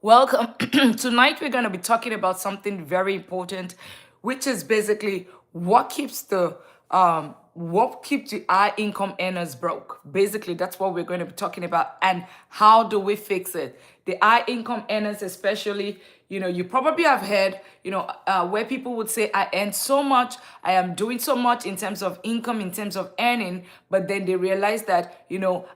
Welcome. Tonight we're going to be talking about something very important, which is basically what keeps the high income earners broke. Basically, that's what we're going to be talking about, and how do we fix it? The high income earners, especially, you probably have heard, where people would say, I earn so much, I am doing so much in terms of income, in terms of earning, but then they realize that,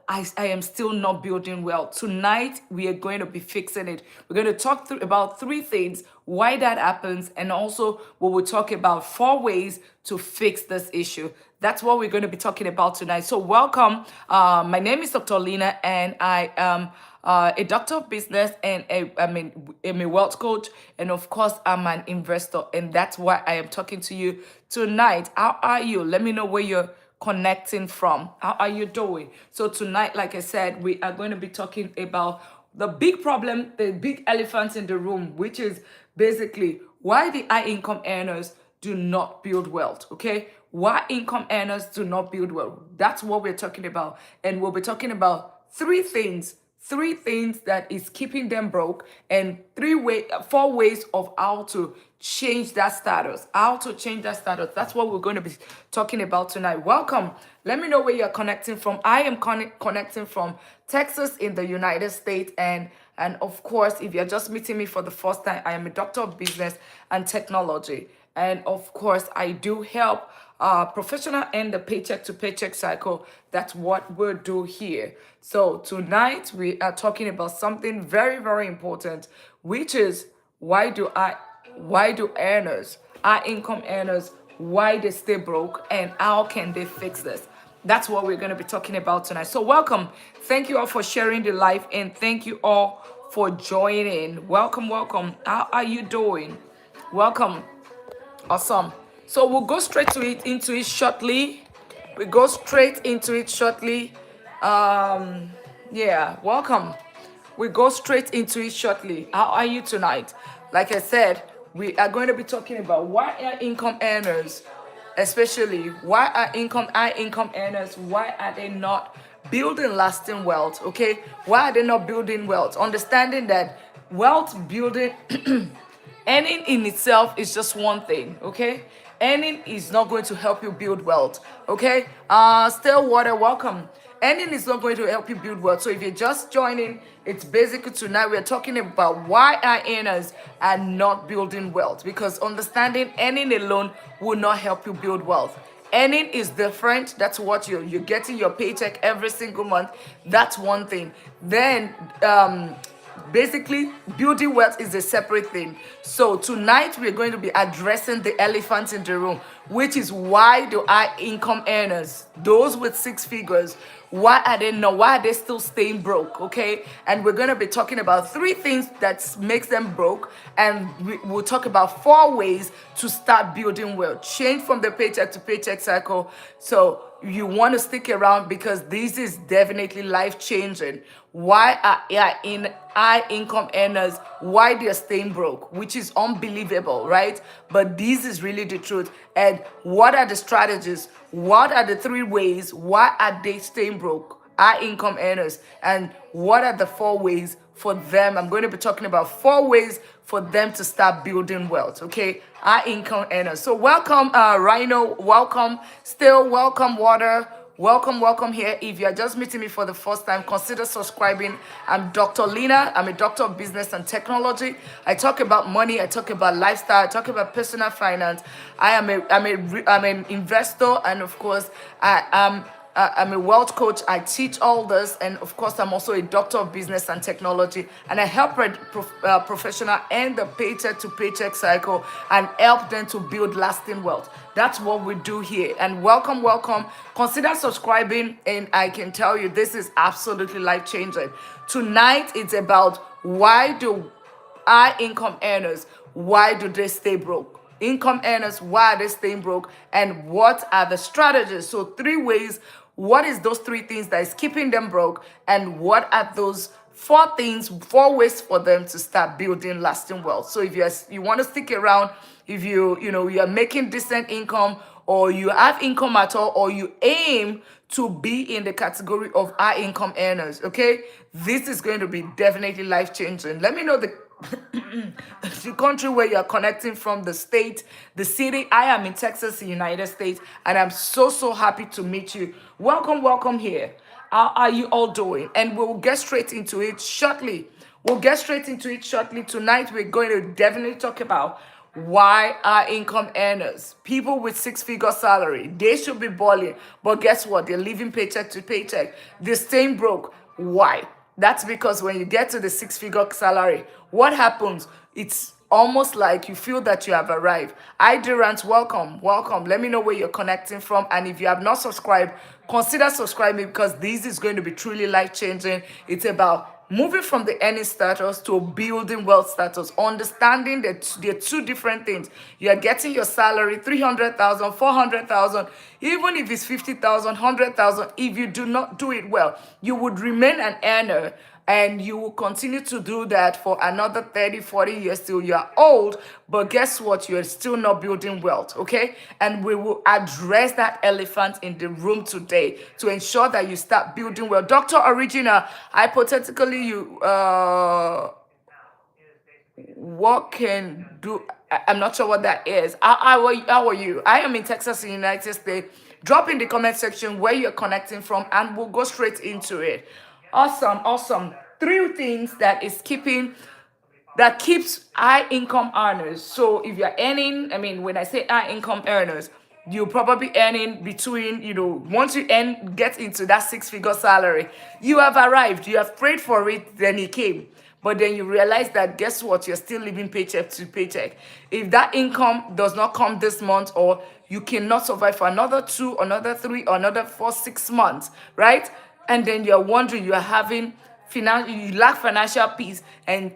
I am still not building wealth. Tonight, we are going to be fixing it. We're going to talk about three things, why that happens, and also we will talk about four ways to fix this issue. That's what we're going to be talking about tonight. So, welcome. My name is Dr. Lina, and I am a doctor of business, and I'm a wealth coach, and of course, I'm an investor, and that's why I am talking to you tonight. How are you? Let me know where you're connecting from. How are you doing? So tonight, like I said, we are going to be talking about the big problem, the big elephant in the room, which is basically why the high income earners do not build wealth. Okay, why income earners do not build wealth. That's what we're talking about, and we'll be talking about three things that is keeping them broke, and four ways of how to change that status. That's what we're going to be talking about tonight. Welcome. Let me know where you're connecting from. I am connecting from Texas in the United States, and of course, if you're just meeting me for the first time, I am a doctor of business and technology. And of course, I do help professional and the paycheck to paycheck cycle. That's what we'll do here. So tonight we are talking about something very, very important, which is why do earners, our income earners, why they stay broke, and how can they fix this? That's what we're going to be talking about tonight. So welcome. Thank you all for sharing the live, and thank you all for joining. Welcome, welcome. How are you doing? Welcome. Awesome. So we'll go straight into it shortly. We go straight into it shortly. Yeah, welcome. We go straight into it shortly. How are you tonight? Like I said, we are going to be talking about why are income earners, especially why are high income earners, why are they not building lasting wealth? Okay, why are they not building wealth? Understanding that wealth building earning in itself is just one thing, okay? Earning is not going to help you build wealth, okay? Still water, welcome. Earning is not going to help you build wealth. So if you're just joining, it's basically tonight we're talking about why our earners are not building wealth. Because understanding earning alone will not help you build wealth. Earning is different. That's what you're getting your paycheck every single month. That's one thing. Then basically building wealth is a separate thing. So tonight we're going to be addressing the elephant in the room, which is why do high income earners, those with six figures, why are they still staying broke? Okay, and we're going to be talking about three things that makes them broke, and we'll talk about four ways to start building wealth, change from the paycheck to paycheck cycle. So you want to stick around because this is definitely life changing. Why are high income earners, why they're staying broke, which is unbelievable, right? But this is really the truth. And what are the strategies? What are the three ways? Why are they staying broke? High income earners, and what are the four ways for them? I'm going to be talking about four ways for them to start building wealth. Okay, high income earners. So welcome, Rhino. Welcome, still welcome, Water. Welcome here. If you're just meeting me for the first time, consider subscribing. I'm Dr. Lina. I'm a doctor of business and technology. I talk about money. I talk about lifestyle. I talk about personal finance. I'm an investor, and of course, I'm a wealth coach. I teach all this, and of course, I'm also a doctor of business and technology. And I help professional end the paycheck to paycheck cycle and help them to build lasting wealth. That's what we do here. And welcome, welcome. Consider subscribing, and I can tell you this is absolutely life changing. Tonight, it's about why do high income earners, why do they stay broke? Income earners, why are they staying broke, and what are the strategies? So three ways. What is those three things that is keeping them broke, and what are those four ways for them to start building lasting wealth? So if you want to stick around, if you are making decent income, or you have income at all, or you aim to be in the category of high income earners. Okay, this is going to be definitely life changing. Let me know the the country where you're connecting from, the state, the city. I am in Texas, the United States, and I'm so happy to meet you. Welcome here. How are you all doing? And we'll get straight into it shortly. Tonight, we're going to definitely talk about why are income earners, people with six-figure salary, they should be balling, but guess what? They're living paycheck to paycheck. They're staying broke. Why? That's because when you get to the six-figure salary, what happens? It's almost like you feel that you have arrived. I Durant, welcome. Let me know where you're connecting from, and if you have not subscribed, consider subscribing because this is going to be truly life-changing. It's about moving from the earning status to building wealth status, understanding that they're two different things. You're getting your salary, 300,000, 400,000, even if it's 50,000, 100,000, if you do not do it well, you would remain an earner and you will continue to do that for another 30, 40 years till you're old. But guess what? You're still not building wealth, okay? And we will address that elephant in the room today to ensure that you start building wealth. Dr. Original, hypothetically, what can do? I'm not sure what that is. How are you? I am in Texas, United States. Drop in the comment section where you're connecting from, and we'll go straight into it. Awesome. Three things that keeps high income earners. So if you're earning, when I say high income earners, you're probably earning between, once you get into that six-figure salary, you have arrived, you have prayed for it, then it came. But then you realize that, guess what? You're still living paycheck to paycheck. If that income does not come this month, or you cannot survive for another 2, another 3, or another 4, 6 months, right? And then you're wondering, you lack financial peace, and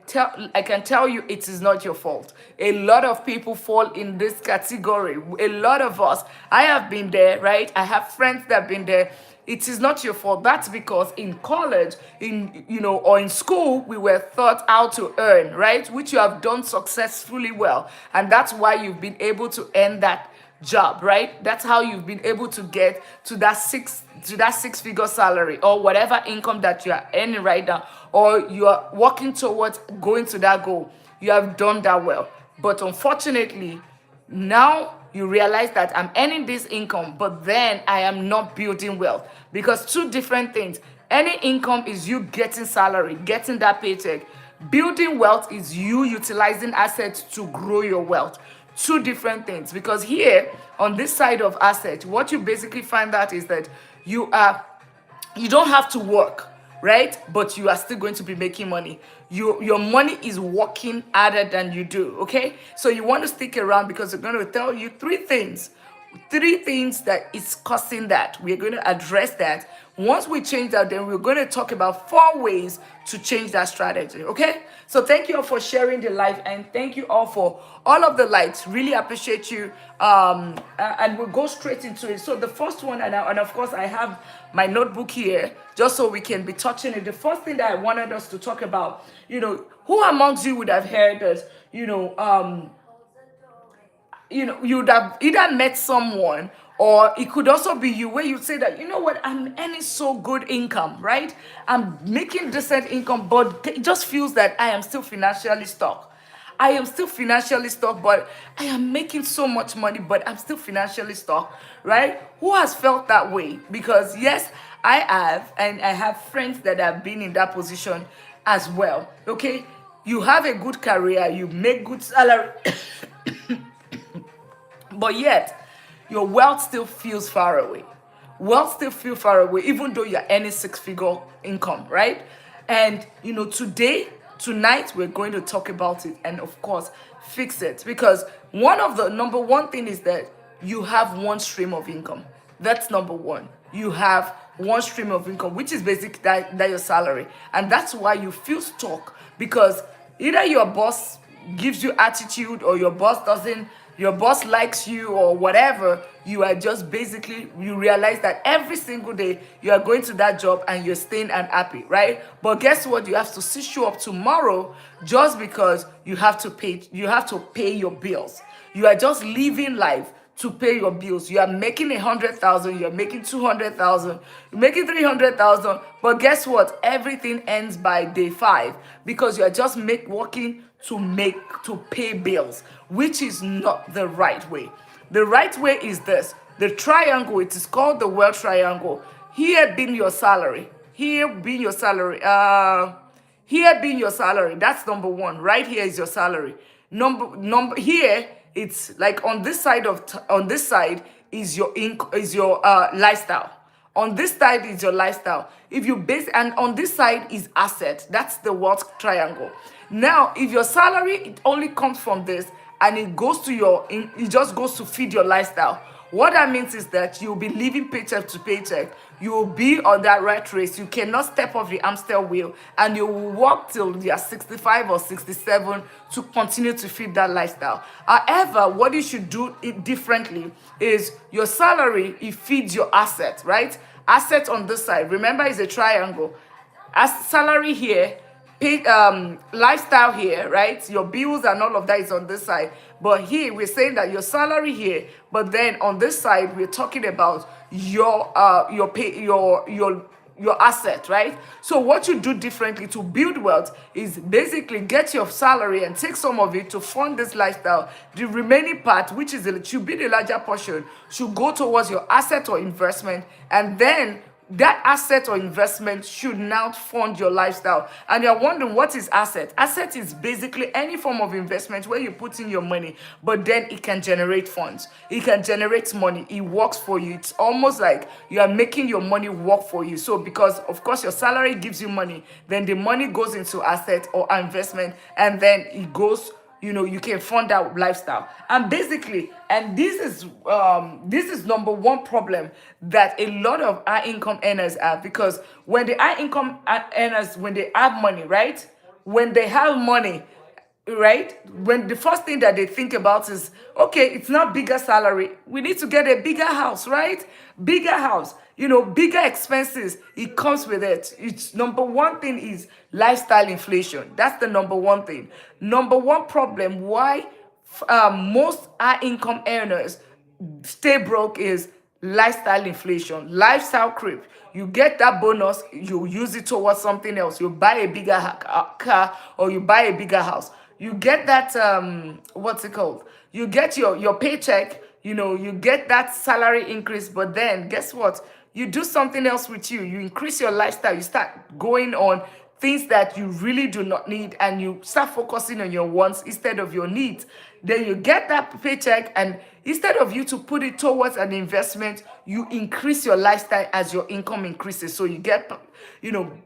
I can tell you it is not your fault. A lot of people fall in this category. A lot of us, I have been there, right? I have friends that have been there. It is not your fault. That's because in college, or in school, we were taught how to earn, right? Which you have done successfully well. And that's why you've been able to earn that job, right? That's how you've been able to get to that six-figure salary, or whatever income that you are earning right now, or you are working towards going to that goal. You have done that well. But unfortunately, now you realize that I'm earning this income, but then I am not building wealth, because two different things. Any income is you getting salary, getting that paycheck. Building wealth is you utilizing assets to grow your wealth. Two different things, because here on this side of asset, what you basically find out is that you don't have to work, right? But you are still going to be making money. Your money is working harder than you do, okay? So you want to stick around, because we're going to tell you three things that is causing that. We're going to address that. Once we change that, then we're going to talk about 4 ways to change that strategy, okay? So thank you all for sharing the live, and thank you all for all of the likes. Really appreciate you. And we'll go straight into it. So the first one, and of course I have my notebook here just so we can be touching it. The first thing that I wanted us to talk about, who amongst you would have heard us, you'd have either met someone, or it could also be you, where you say that, I'm earning so good income, right? I'm making decent income, but it just feels that I am still financially stuck. But I am making so much money, but I'm still financially stuck, right? Who has felt that way? Because yes, I have, and I have friends that have been in that position as well, okay? You have a good career, you make good salary, but yet your wealth still feels far away. Even though you're earning six-figure income, right? And tonight we're going to talk about it, and of course fix it, because number one thing is that you have one stream of income. That's number one. You have one stream of income, which is basically that your salary, and that's why you feel stuck, because either your boss gives you attitude, or your boss likes you, or whatever. You are just basically, you realize that every single day you are going to that job and you're staying unhappy, right? But guess what? You have to still show up tomorrow, just because you have to pay your bills. You are just living life to pay your bills. You are making 100,000, you're making 200,000, you're making 300,000, but guess what? Everything ends by day 5 because you are just working to pay bills, which is not the right way. The right way is this: the triangle. It is called the wealth triangle. Here being your salary. Here being your salary. Here being your salary. That's number one. Right here is your salary. Number here, it's like on this side on this side is your lifestyle. On this side is your lifestyle. If you base and on this side is asset. That's the wealth triangle. Now, if your salary it only comes from this and it just goes to feed your lifestyle. What that means is that you'll be living paycheck to paycheck. You will be on that rat race. You cannot step off the hamster wheel, and you will work till you are 65 or 67 to continue to feed that lifestyle. However, what you should do it differently is your salary, it feeds your asset, right? Asset on this side, remember, is a triangle. As salary here, lifestyle here, right? Your bills and all of that is on this side. But here we're saying that your salary here, but then on this side we're talking about your asset, right? So what you do differently to build wealth is basically get your salary and take some of it to fund this lifestyle. The remaining part, which should be the larger portion, should go towards your asset or investment, and then that asset or investment should now fund your lifestyle. And you're wondering, what is asset? Asset is basically any form of investment where you put in your money, but then it can generate funds. It can generate money. It works for you. It's almost like you are making your money work for you. So because, of course, your salary gives you money, then the money goes into asset or investment, and then it goes, you can fund that lifestyle. And basically, and this is number one problem that a lot of high income earners have, because when the high income earners, when they have money, right? When they have money, right? When the first thing that they think about is, okay, it's not bigger salary. We need to get a bigger house, right? Bigger house, bigger expenses. It comes with it. It's number one thing is lifestyle inflation. That's the number one thing. Number one problem why most high income earners stay broke is lifestyle inflation, lifestyle creep. You get that bonus, you use it towards something else. You buy a bigger car or you buy a bigger house. You get that what's it called? You get your paycheck, you get that salary increase, but then guess what? You do something else with you. You increase your lifestyle. You start going on things that you really do not need, and you start focusing on your wants instead of your needs. Then you get that paycheck, and instead of you to put it towards an investment, you increase your lifestyle as your income increases. So you get,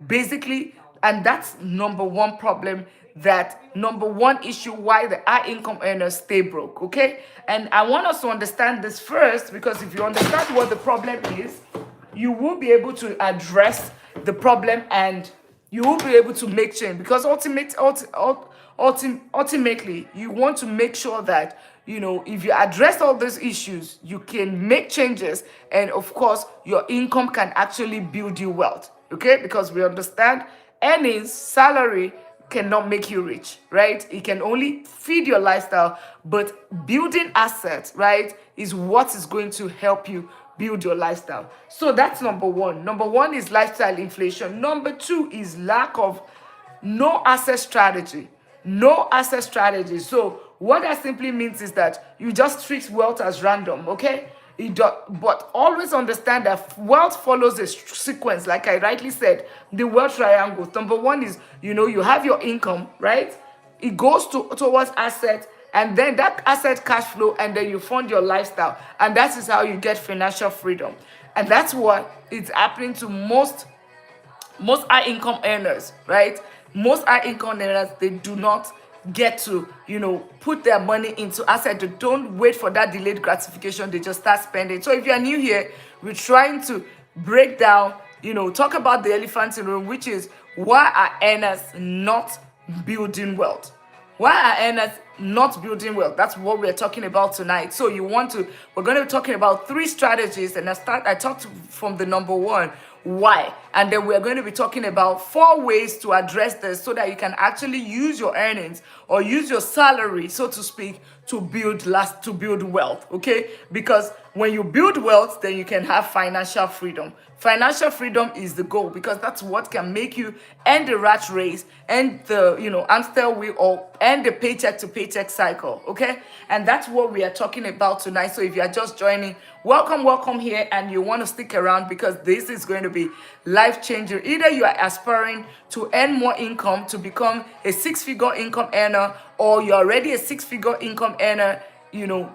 basically, and that's number one problem, that number one issue why the high income earners stay broke, okay? And I want us to understand this first, because if you understand what the problem is, you will be able to address the problem and you will be able to make change. Because ultimately, you want to make sure that, if you address all these issues, you can make changes, and of course, your income can actually build you wealth, okay? Because we understand earnings, salary cannot make you rich, right? It can only feed your lifestyle, but building assets, right, is what is going to help you build your lifestyle. So that's number one. Number one is lifestyle inflation. Number two is lack of no asset strategy. No asset strategy. So what that simply means is that you just treat wealth as random, okay? But always understand that wealth follows a sequence. Like I rightly said, the wealth triangle. Number one is, you have your income, right? It goes towards assets, and then that asset cash flow, and then you fund your lifestyle. And that is how you get financial freedom. And that's what is happening to most high income earners, right? Most high income earners, they do not get to, put their money into assets. They don't wait for that delayed gratification. They just start spending. So if you are new here, we're trying to break down, talk about the elephant in the room, which is why are earners not building wealth? Why are earners not building wealth? That's what we're talking about tonight. So we're going to be talking about 3 strategies, and I talked from the number one, why. And then we're going to be talking about 4 ways to address this so that you can actually use your earnings or use your salary, so to speak, to build wealth. Okay, because when you build wealth, then you can have financial freedom. Financial freedom is the goal, because that's what can make you end the rat race, end the hamster wheel, or end the paycheck to paycheck cycle. Okay, and that's what we are talking about tonight. So if you are just joining, welcome here, and you want to stick around, because this is going to be life changing. Either you are aspiring to earn more income to become a 6-figure income earner, or you're already a 6-figure income earner,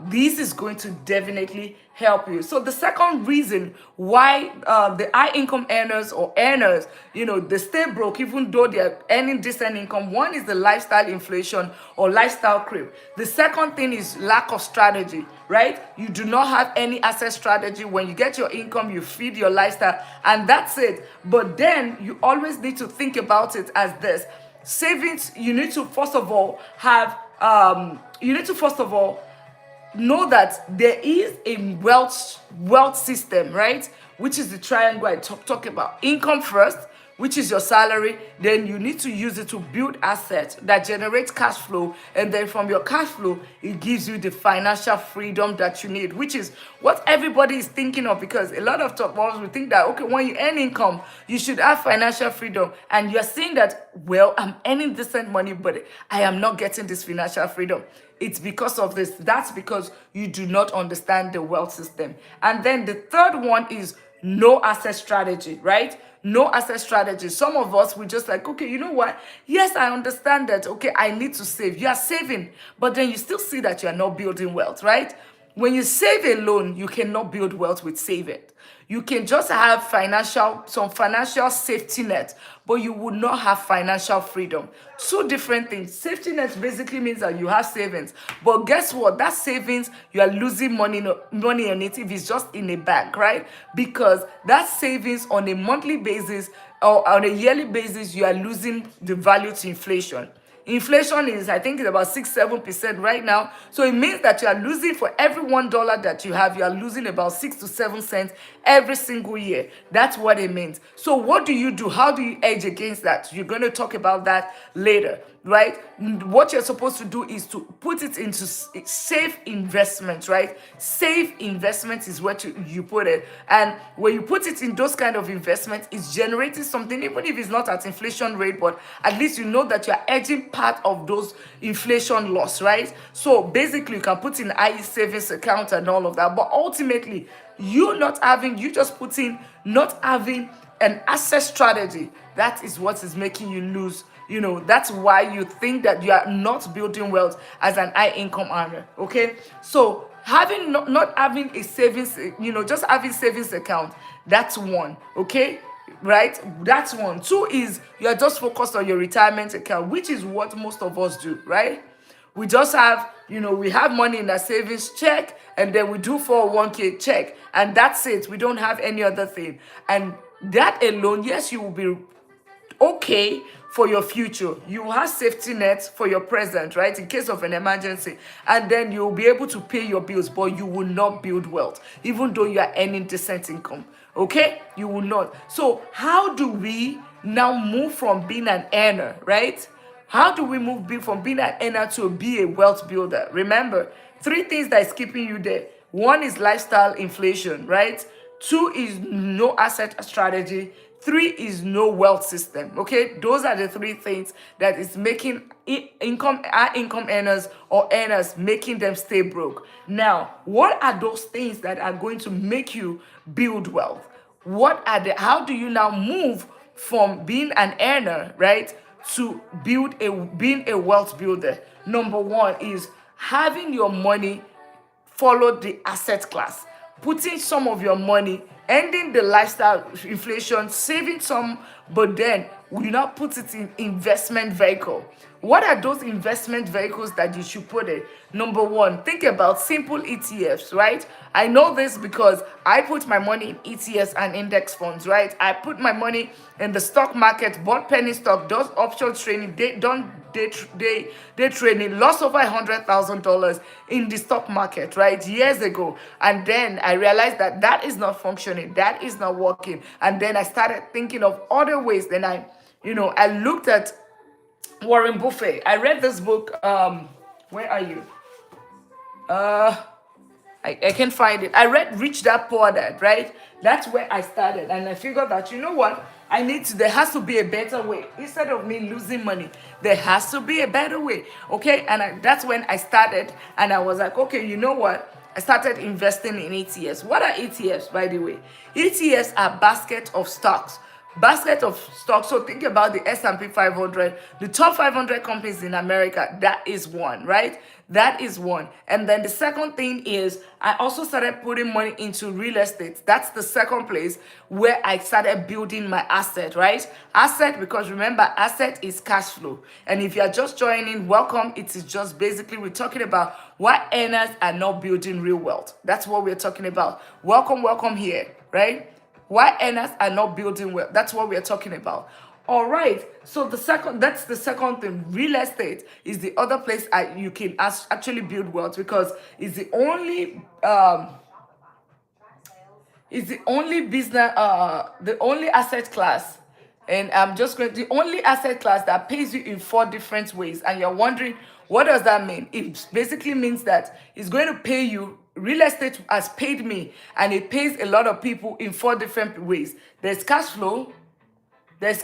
this is going to definitely help you. So the second reason why the high income earners or earners, they stay broke even though they're earning decent income. One is the lifestyle inflation or lifestyle creep. The second thing is lack of strategy, right? You do not have any asset strategy. When you get your income, you feed your lifestyle, and that's it. But then you always need to think about it as this: savings. You need to first of all know that there is a wealth system, right? Which is the triangle I talk about. Income first, which is your salary. Then you need to use it to build assets that generate cash flow, and then from your cash flow, it gives you the financial freedom that you need, which is what everybody is thinking of. Because a lot of top models will think that, okay, when you earn income, you should have financial freedom, and you're saying that, well, I'm earning decent money, but I am not getting this financial freedom. It's because of this. That's because you do not understand the wealth system. And then the third one is no asset strategy, right? No asset strategy. Some of us, we just like, okay, you know what? Yes, I understand that. Okay, I need to save. You are saving, but then you still see that you are not building wealth, right? When you save alone, you cannot build wealth with saving. You can just have some financial safety net, but you will not have financial freedom. Two different things. Safety net basically means that you have savings, but guess what? That savings, you are losing money on it if it's just in a bank, right? Because that savings on a monthly basis or on a yearly basis, you are losing the value to inflation. Inflation is, I think, it's about 6-7% right now. So it means that you are losing, for every $1 that you have, you are losing about 6 to 7 cents every single year. That's what it means. So what do you do? How do you edge against that? You're going to talk about that later, right? What you're supposed to do is to put it into safe investments, right? Safe investments is what you put it. And when you put it in those kind of investments, it's generating something, even if it's not at inflation rate, but at least you know that you're edging part of those inflation loss, right? So basically, you can put in IE savings account and all of that, but ultimately, you just putting not having an asset strategy. That is what is making you lose. That's why you think that you are not building wealth as an high income earner. Okay, so not having a savings, just having savings account. That's one. Okay, right? That's one. Two is you are just focused on your retirement account, which is what most of us do, right? We just have, we have money in a savings check, and then we do 401k check, and that's it. We don't have any other thing. And that alone, yes, you will be okay for your future. You have safety nets for your present, right? In case of an emergency. And then you'll be able to pay your bills, but you will not build wealth, even though you are earning decent income. Okay? You will not. So how do we now move from being an earner, right? How do we move from being an earner to be a wealth builder? Remember, 3 things that is keeping you there. 1 is lifestyle inflation, right? 2 is no asset strategy. 3 is no wealth system. Okay, those are the 3 things that is making our income earners or earners, making them stay broke. Now, what are those things that are going to make you build wealth? How do you now move from being an earner, right, to being a wealth builder? Number 1 is having your money follow the asset class, putting some of your money, ending the lifestyle inflation, saving some, but then will not put it in investment vehicle. What are those investment vehicles that you should put it? Number 1, think about simple ETFs, right? I know this because I put my money in ETFs and index funds, right? I put my money in the stock market, bought penny stock, does option trading, day trading, lost over $100,000 in the stock market, right? Years ago. And then I realized that is not functioning functioning. That is not working. And then I started thinking of other ways. Then I looked at Warren Buffett. I read this book. Where are you? Uh, I can't find it. I read Rich Dad Poor Dad, right? That's where I started. And I figured that, you know what? There has to be a better way. Instead of me losing money, there has to be a better way. Okay. And that's when I started. And I was like, okay, you know what? I started investing in ETFs. What are ETFs, by the way? ETFs are basket of stocks. Basket of stocks. So think about the S&P 500, the top 500 companies in America. That is one, right? That is one. And then the second thing is I also started putting money into real estate. That's the second place where I started building my asset, right? Asset, because remember, asset is cash flow. And if you're just joining, welcome. It is just basically we're talking about why earners are not building real wealth. That's what we're talking about. Welcome here, right? Why earners are not building wealth. That's what we're talking about. All right. So that's the second thing. Real estate is the other place you can actually build wealth because it's the only business, the only asset class. And the only asset class that pays you in 4 different ways. And you're wondering, what does that mean? It basically means that it's going to pay you. Real estate has paid me, and it pays a lot of people in 4 different ways. There's cash flow, there's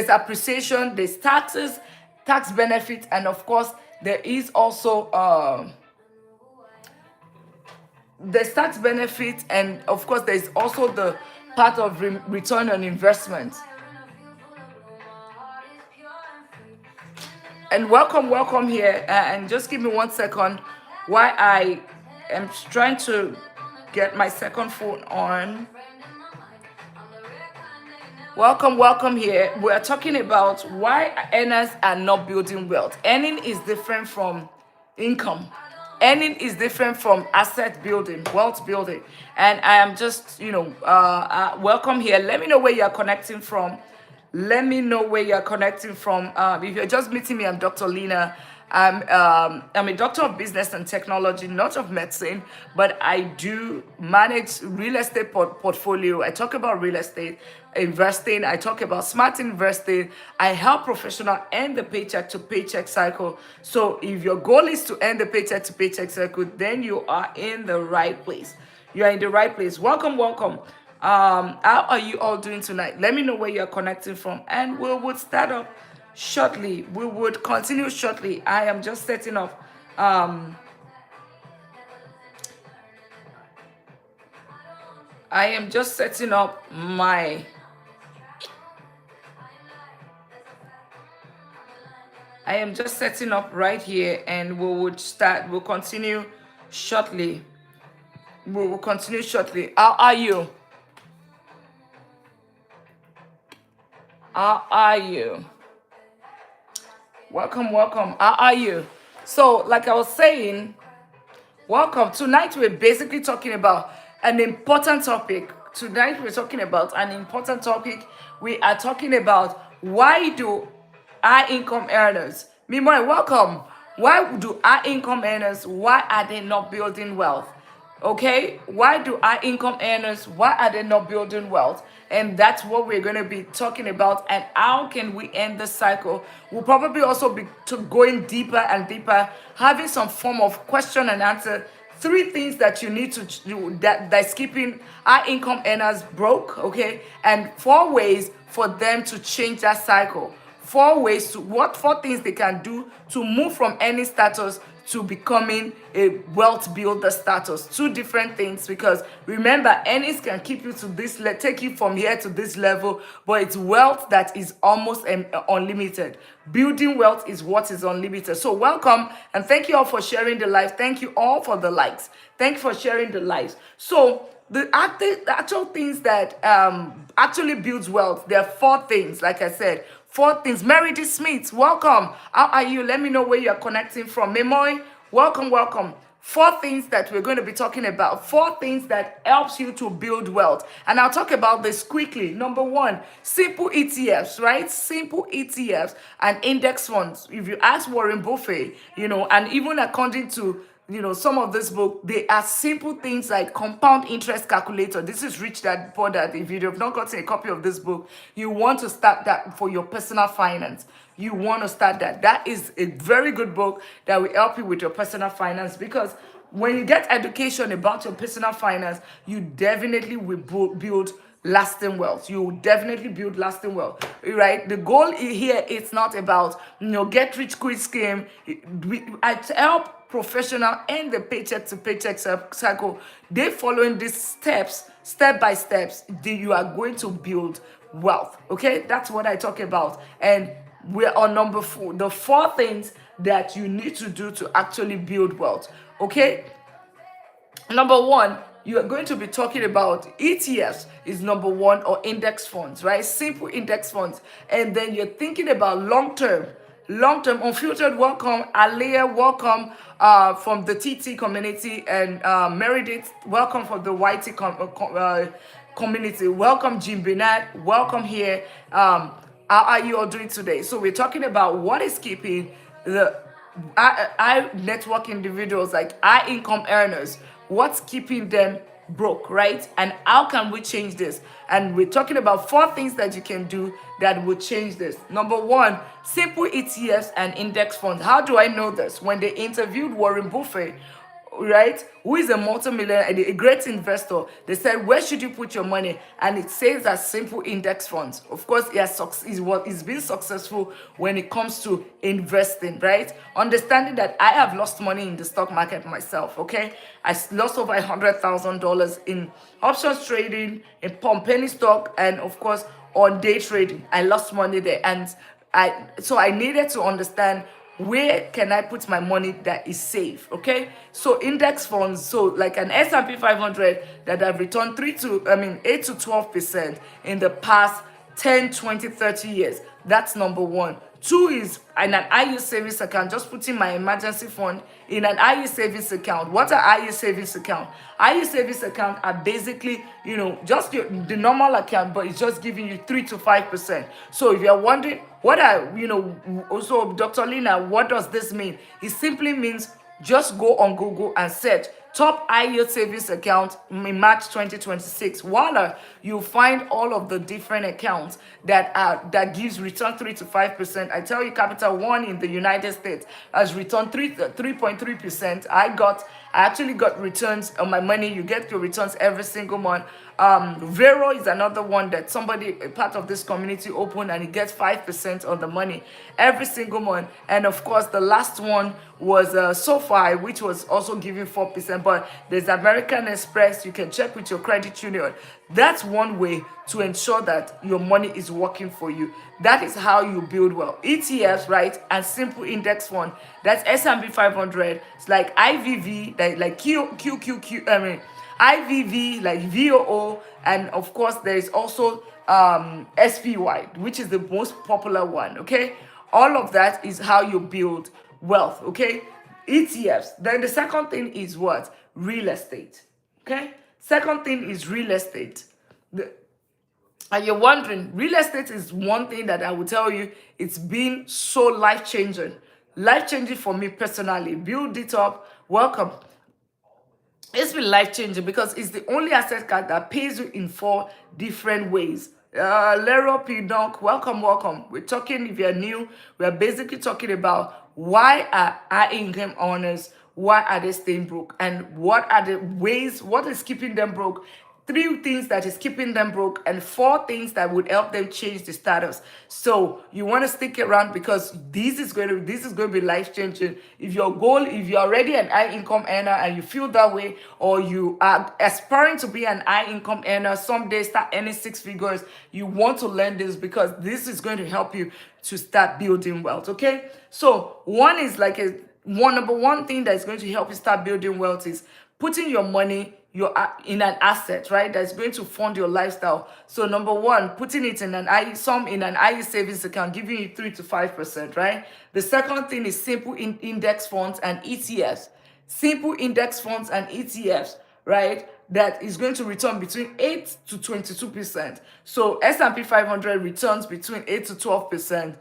appreciation, there's taxes, tax benefits, and of course, there is also there's tax benefits, and of course, there's also the part of return on investment. And welcome here. And just give me 1 second while I am trying to get my second phone on. Welcome here. We are talking about why earners are not building wealth. Earning is different from income. Earning is different from asset building, wealth building. And I am just, welcome here. Let me know where you are connecting from. If you're just meeting me, I'm Dr. Lina. I'm a doctor of business and technology, not of medicine, but I do manage real estate portfolio. I talk about real estate investing. I talk about smart investing. I help professionals end the paycheck to paycheck cycle. So if your goal is to end the paycheck to paycheck cycle, then you are in the right place. You are in the right place. Welcome. How are you all doing tonight? Let me know where you're connecting from, and we would start up shortly. We would continue shortly. I am just setting up right here, and we'll continue shortly. How are you? Welcome. How are you? So, like I was saying, welcome. Tonight we're basically talking about an important topic. We are talking about why do high income earners, Mimoy, welcome. Why do high income earners, why are they not building wealth? Okay, why do high income earners, why are they not building wealth? And that's what we're going to be talking about. And how can we end the cycle? We'll probably also be going deeper and deeper, having some form of question and answer. 3 things that you need to do that's keeping high income earners broke, okay? And 4 ways for them to change that cycle. 4 things they can do to move from any status to becoming a wealth builder status. 2 different things, because remember, earnings can keep you to this, take you from here to this level, but it's wealth that is almost unlimited. Building wealth is what is unlimited. So welcome, and thank you all for sharing the live. Thank you all for the likes. Thank you for sharing the lives. So the actual things that actually builds wealth, there are 4 things, like I said. 4 things. Mary D. Smith, welcome. How are you? Let me know where you're connecting from. Memoy, welcome. 4 things that we're going to be talking about. 4 things that helps you to build wealth. And I'll talk about this quickly. Number 1, simple ETFs, right? Simple ETFs and index funds. If you ask Warren Buffett, and even according to some of this book, they are simple things like compound interest calculator. This is Rich Dad Poor Dad. If you have not gotten a copy of this book, you want to start that for your personal finance. You want to start that. That is a very good book that will help you with your personal finance, because when you get education about your personal finance, you definitely will build lasting wealth. You will definitely build lasting wealth, right? The goal here is not about get rich quick scheme. I help professional and the paycheck to paycheck cycle. They following these steps, step by steps. You are going to build wealth. Okay, that's what I talk about. And we're on number 4. The 4 things that you need to do to actually build wealth. Okay, number 1, you are going to be talking about ETFs is number 1, or index funds, right? Simple index funds. And then you're thinking about long-term unfiltered. Welcome Alea, welcome from the TT community, and Meredith, welcome from the YT community. Welcome Jim Bernard, welcome here. How are you all doing today? So we're talking about what is keeping the high network individuals, like high income earners, what's keeping them broke, right? And how can we change this? And we're talking about 4 things that you can do that will change this. Number 1, simple ETFs and index funds. How do I know this? When they interviewed Warren Buffett, right, who is a multimillionaire and a great investor, they said, where should you put your money? And it says that simple index funds. Of course, he's been successful when it comes to investing, right? Understanding that I have lost money in the stock market myself, okay? I lost over $100,000 in options trading, in penny stock, and of course on day trading. I lost money there, and I needed to understand, where can I put my money that is safe? Okay, so index funds, so like an S&P 500 that have returned 8 to 12% in the past 10, 20, 30 years. That's number 1. 2 is in an IU savings account, just putting my emergency fund in an IU savings account. What are IU savings account? IU savings account are basically, just the normal account, but it's just giving you 3 to 5%. So if you're wondering, also Dr. Lina, what does this mean? It simply means just go on Google and search top high-yield savings account in March 2026. Voila, you'll find all of the different accounts that gives return 3 to 5%. I tell you, Capital One in the United States has returned 3.3%. I actually got returns on my money. You get your returns every single month. Vero is another one that somebody, a part of this community, opened, and it gets 5% on the money every single month. And of course, the last one was SoFi, which was also giving 4%. But there's American Express. You can check with your credit union. That's one way to ensure that your money is working for you. That is how you build wealth. ETFs, right, and simple index fund. That's S&P 500. It's like IVV, like QQQ. IVV, like VOO, and of course there is also SPY, which is the most popular one. Okay, all of that is how you build wealth. Okay, ETFs. Then the second thing is what? Real estate. Okay, second thing is real estate. And you're wondering, real estate is one thing that I will tell you, it's been so life-changing for me personally. Build it up. Welcome. It's been life-changing because it's the only asset class that pays you in 4 different ways. Lero Pinok, welcome. We're talking, if you're new, we're basically talking about why are high income earners, why are they staying broke, and what are the ways, what is keeping them broke. 3 things that is keeping them broke, and 4 things that would help them change the status. So you want to stick around, because this is going to be life changing. If you're already an high income earner and you feel that way, or you are aspiring to be an high income earner, someday start earning 6 figures, you want to learn this, because this is going to help you to start building wealth. Okay, so one is like number 1 thing that's going to help you start building wealth is putting your money in an asset, right, that's going to fund your lifestyle. So number 1, putting it in an IE savings account, giving you 3 to 5%, right? The second thing is simple index funds and ETFs. Simple index funds and ETFs, right, that is going to return between 8 to 22%. So S&P 500 returns between 8 to 12%.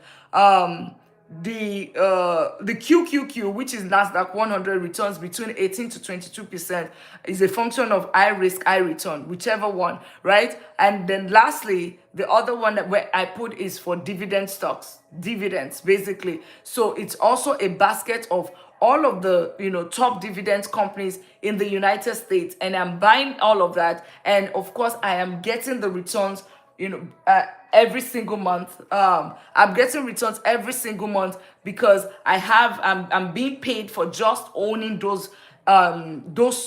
the QQQ, which is Nasdaq 100, returns between 18 to 22%, is a function of high risk, high return, whichever one, right? And then lastly, the other one that where I put is for dividend stocks, dividends basically. So it's also a basket of all of the top dividend companies in the United States, and I'm buying all of that, and of course I am getting the returns every single month. I'm getting returns every single month because I'm being paid for just owning those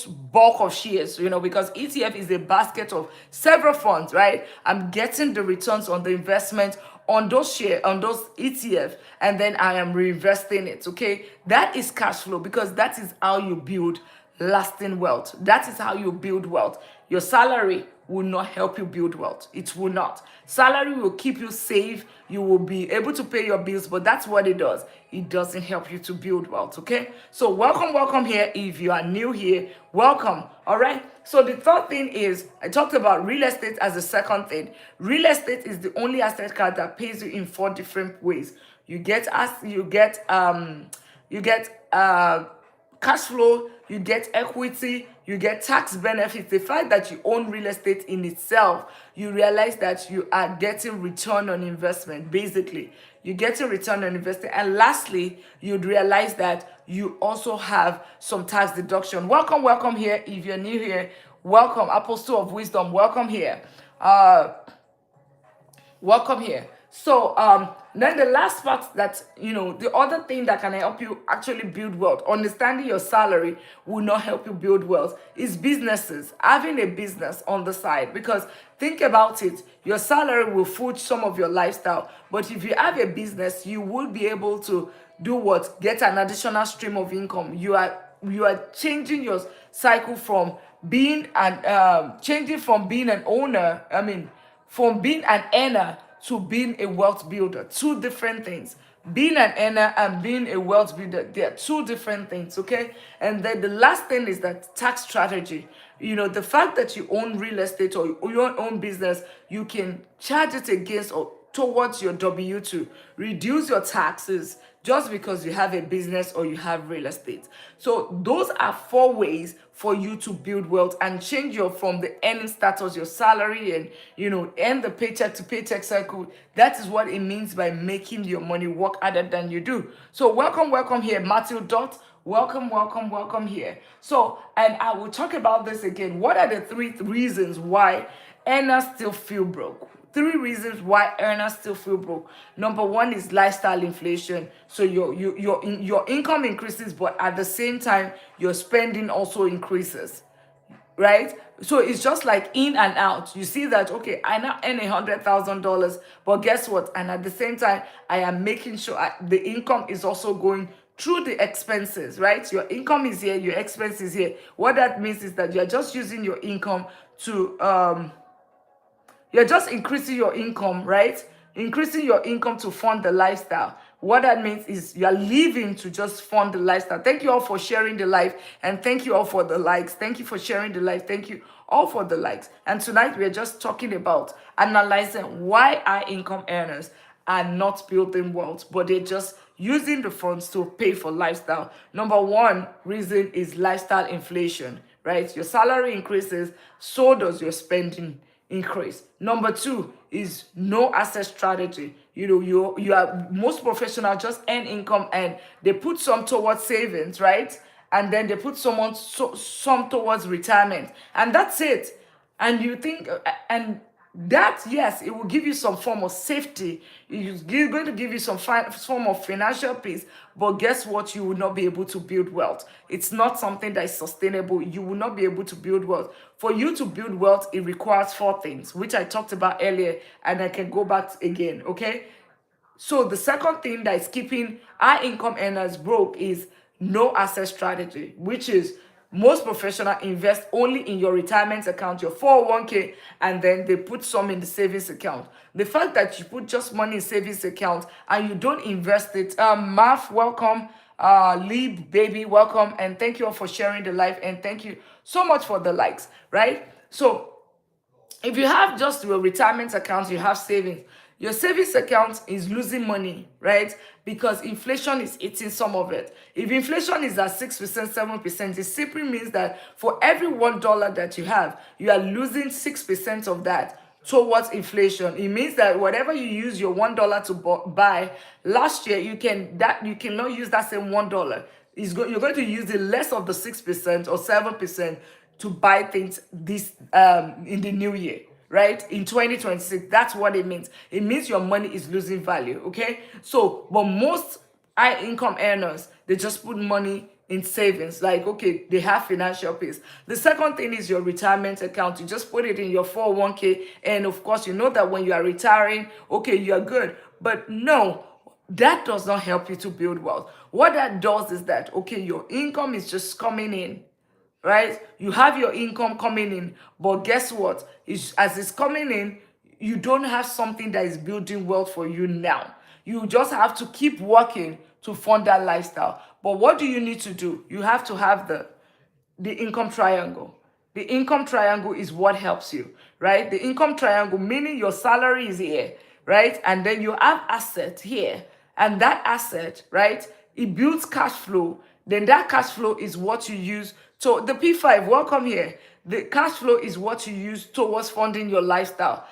bulk of shares, because ETF is a basket of several funds, right? I'm getting the returns on the investment on those ETF, and then I am reinvesting it. Okay, that is cash flow, because that is how you build lasting wealth. That is how you build wealth. Your salary will not help you build wealth. It will not. Salary will keep you safe. You will be able to pay your bills, but that's what it does. It doesn't help you to build wealth. Okay, so welcome here. If you are new here, welcome. All right, so the third thing is, I talked about real estate as the second thing. Real estate is the only asset class that pays you in 4 different ways. You get cash flow, you get equity, you get tax benefits. The fact that you own real estate in itself, you realize that you are getting return on investment. Basically, you're getting return on investment. And lastly, you'd realize that you also have some tax deduction. Welcome here. If you're new here, welcome. Apostle of Wisdom, welcome here. Welcome here. So then the last part, that the other thing that can help you actually build wealth, understanding your salary will not help you build wealth, is businesses. Having a business on the side, because think about it, your salary will food some of your lifestyle, but if you have a business, you will be able to do what? Get an additional stream of income. You are changing your cycle from being an owner. I mean, from being an earner to being a wealth builder. 2 different things. Being an earner and being a wealth builder, they are 2 different things, okay? And then the last thing is that tax strategy. The fact that you own real estate or your own business, you can charge it against or towards your W2, reduce your taxes just because you have a business or you have real estate. So those are 4 ways for you to build wealth and change from the earning status, your salary, and end the paycheck to paycheck cycle. That is what it means by making your money work harder than you do. So welcome here, Matthew Dot. Welcome here. So, and I will talk about this again. What are the 3 reasons why earners still feel broke? 3 reasons why earners still feel broke. Number 1 is lifestyle inflation. So your income increases, but at the same time, your spending also increases, right? So it's just like in and out. You see that, okay, I now earn $100,000, but guess what? And at the same time, I am making sure the income is also going through the expenses, right? Your income is here, your expense is here. What that means is that you're just using your income to you're just increasing your income, right? Increasing your income to fund the lifestyle. What that means is you're living to just fund the lifestyle. Thank you all for sharing the life, and thank you all for the likes. Thank you for sharing the life. Thank you all for the likes. And tonight we're just talking about analyzing why our income earners are not building wealth, but they're just using the funds to pay for lifestyle. Number 1 reason is lifestyle inflation, right? Your salary increases, so does your spending increase. Number 2 is no asset strategy. You are, most professionals just earn income and they put some towards savings, right? And then they put some towards retirement, and that's it. And you think, and that, yes, it will give you some form of safety. It's going to give you some form of financial peace, but guess what? You will not be able to build wealth. It's not something that is sustainable. You will not be able to build wealth. For you to build wealth, it requires 4 things, which I talked about earlier, and I can go back again, okay? So the second thing that is keeping high income earners broke is no asset strategy, which is most professionals invest only in your retirement account, your 401k, and then they put some in the savings account. The fact that you put just money in savings account and you don't invest it, Marv, welcome. Leeb, baby, welcome, and thank you all for sharing the live, and thank you so much for the likes, right? So if you have just your retirement account, you have savings, Your savings account is losing money, right? Because inflation is eating some of it. If inflation is at 6%, 7%, it simply means that for every $1 that you have, you are losing 6% of that towards inflation. It means that whatever you use your $1 to buy last year, you cannot use that same $1. You're going to use the less of the 6% or 7% to buy things this in the new year, right? In 2026. That's what it means. It means your money is losing value. Okay. So but most high income earners, they just put money in savings. Like, okay, they have financial peace. The second thing is your retirement account. You just put it in your 401k, and of course you know that when you are retiring, okay, you're good. But no, that does not help you to build wealth. What that does is that, okay, your income is just coming in, right? You have your income coming in, but guess what? As it's coming in, you don't have something that is building wealth for you now. You just have to keep working to fund that lifestyle. But what do you need to do? You have to have the income triangle. The income triangle is what helps you, right? The income triangle, meaning your salary is here, right? And then you have asset here. And that asset, right, it builds cash flow. Then that cash flow is what you use. So the P5, welcome here. The cash flow is what you use towards funding your lifestyle.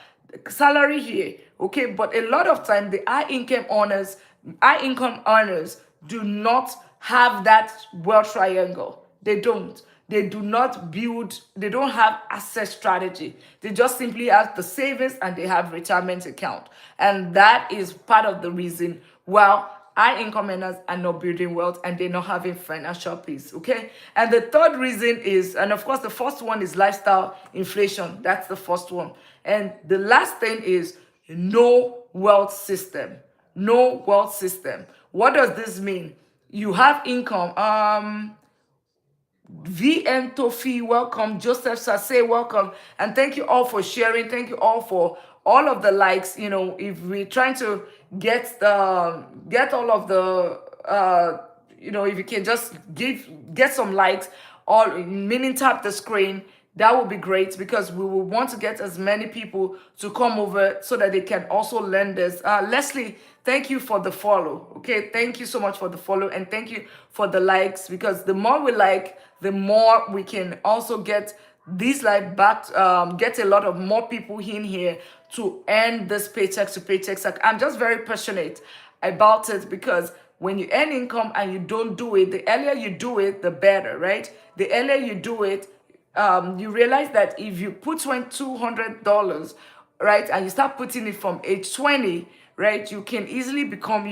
Salary here, okay? But a lot of time, the high income earners do not have that wealth triangle. They don't. They do not build, they don't have asset strategy. They just simply have the savings and they have retirement account. And that is part of the reason why high income earners are not building wealth and they're not having financial peace. Okay. And the third reason is, and of course, the first one is lifestyle inflation. That's the first one. And the last thing is no wealth system. No wealth system. What does this mean? You have income. VM Tofi, welcome. Joseph Sase, welcome. And thank you all for sharing. Thank you all for all of the likes. You know, if we're trying to get all of the if you can just get some likes, or meaning tap the screen, that would be great, because we will want to get as many people to come over so that they can also learn this. Leslie, thank you for the follow. Okay, thank you so much for the follow, and thank you for the likes, because the more we like, the more we can also get this live back, get a lot of more people in here to earn this paycheck to paycheck. Like, I'm just very passionate about it, because when you earn income and you don't do it, the earlier you do it, the better, right? The earlier you do it, you realize that if you put $200, right, and you start putting it from age 20, right, you can easily become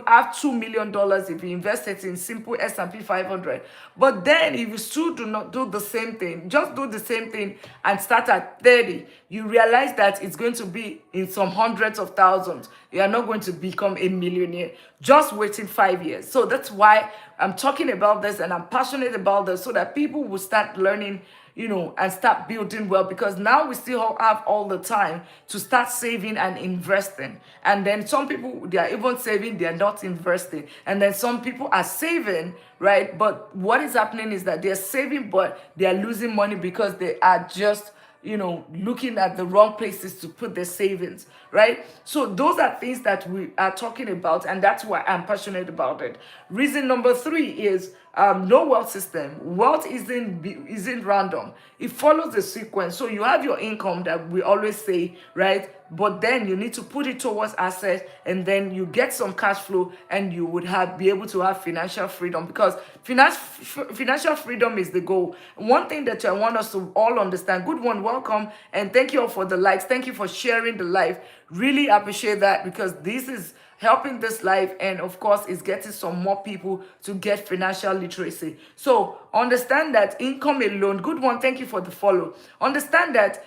have $2 million if you invest it in simple S&P 500. But then if you still do not do the same thing, just do the same thing and start at 30, you realize that it's going to be in some hundreds of thousands. You are not going to become a millionaire just waiting 5 years. So that's why I'm talking about this, and I'm passionate about this, so that people will start learning, and start building wealth, because now we still have all the time to start saving and investing. And then some people, they are even saving, they are not investing. And then some people are saving, right? But what is happening is that they're saving, but they are losing money because they are just looking at the wrong places to put their savings, right? So those are things that we are talking about, and that's why I'm passionate about it. Reason number 3 is no wealth system. Wealth isn't random. It follows the sequence. So you have your income that we always say, right? But then you need to put it towards assets, and then you get some cash flow, and you would be able to have financial freedom, because financial freedom is the goal. One thing that I want us to all understand. Good one, welcome, and thank you all for the likes. Thank you for sharing the live. Really appreciate that, because this is helping this life, and of course it's getting some more people to get financial literacy. So understand that income alone. Good one, thank you for the follow. Understand that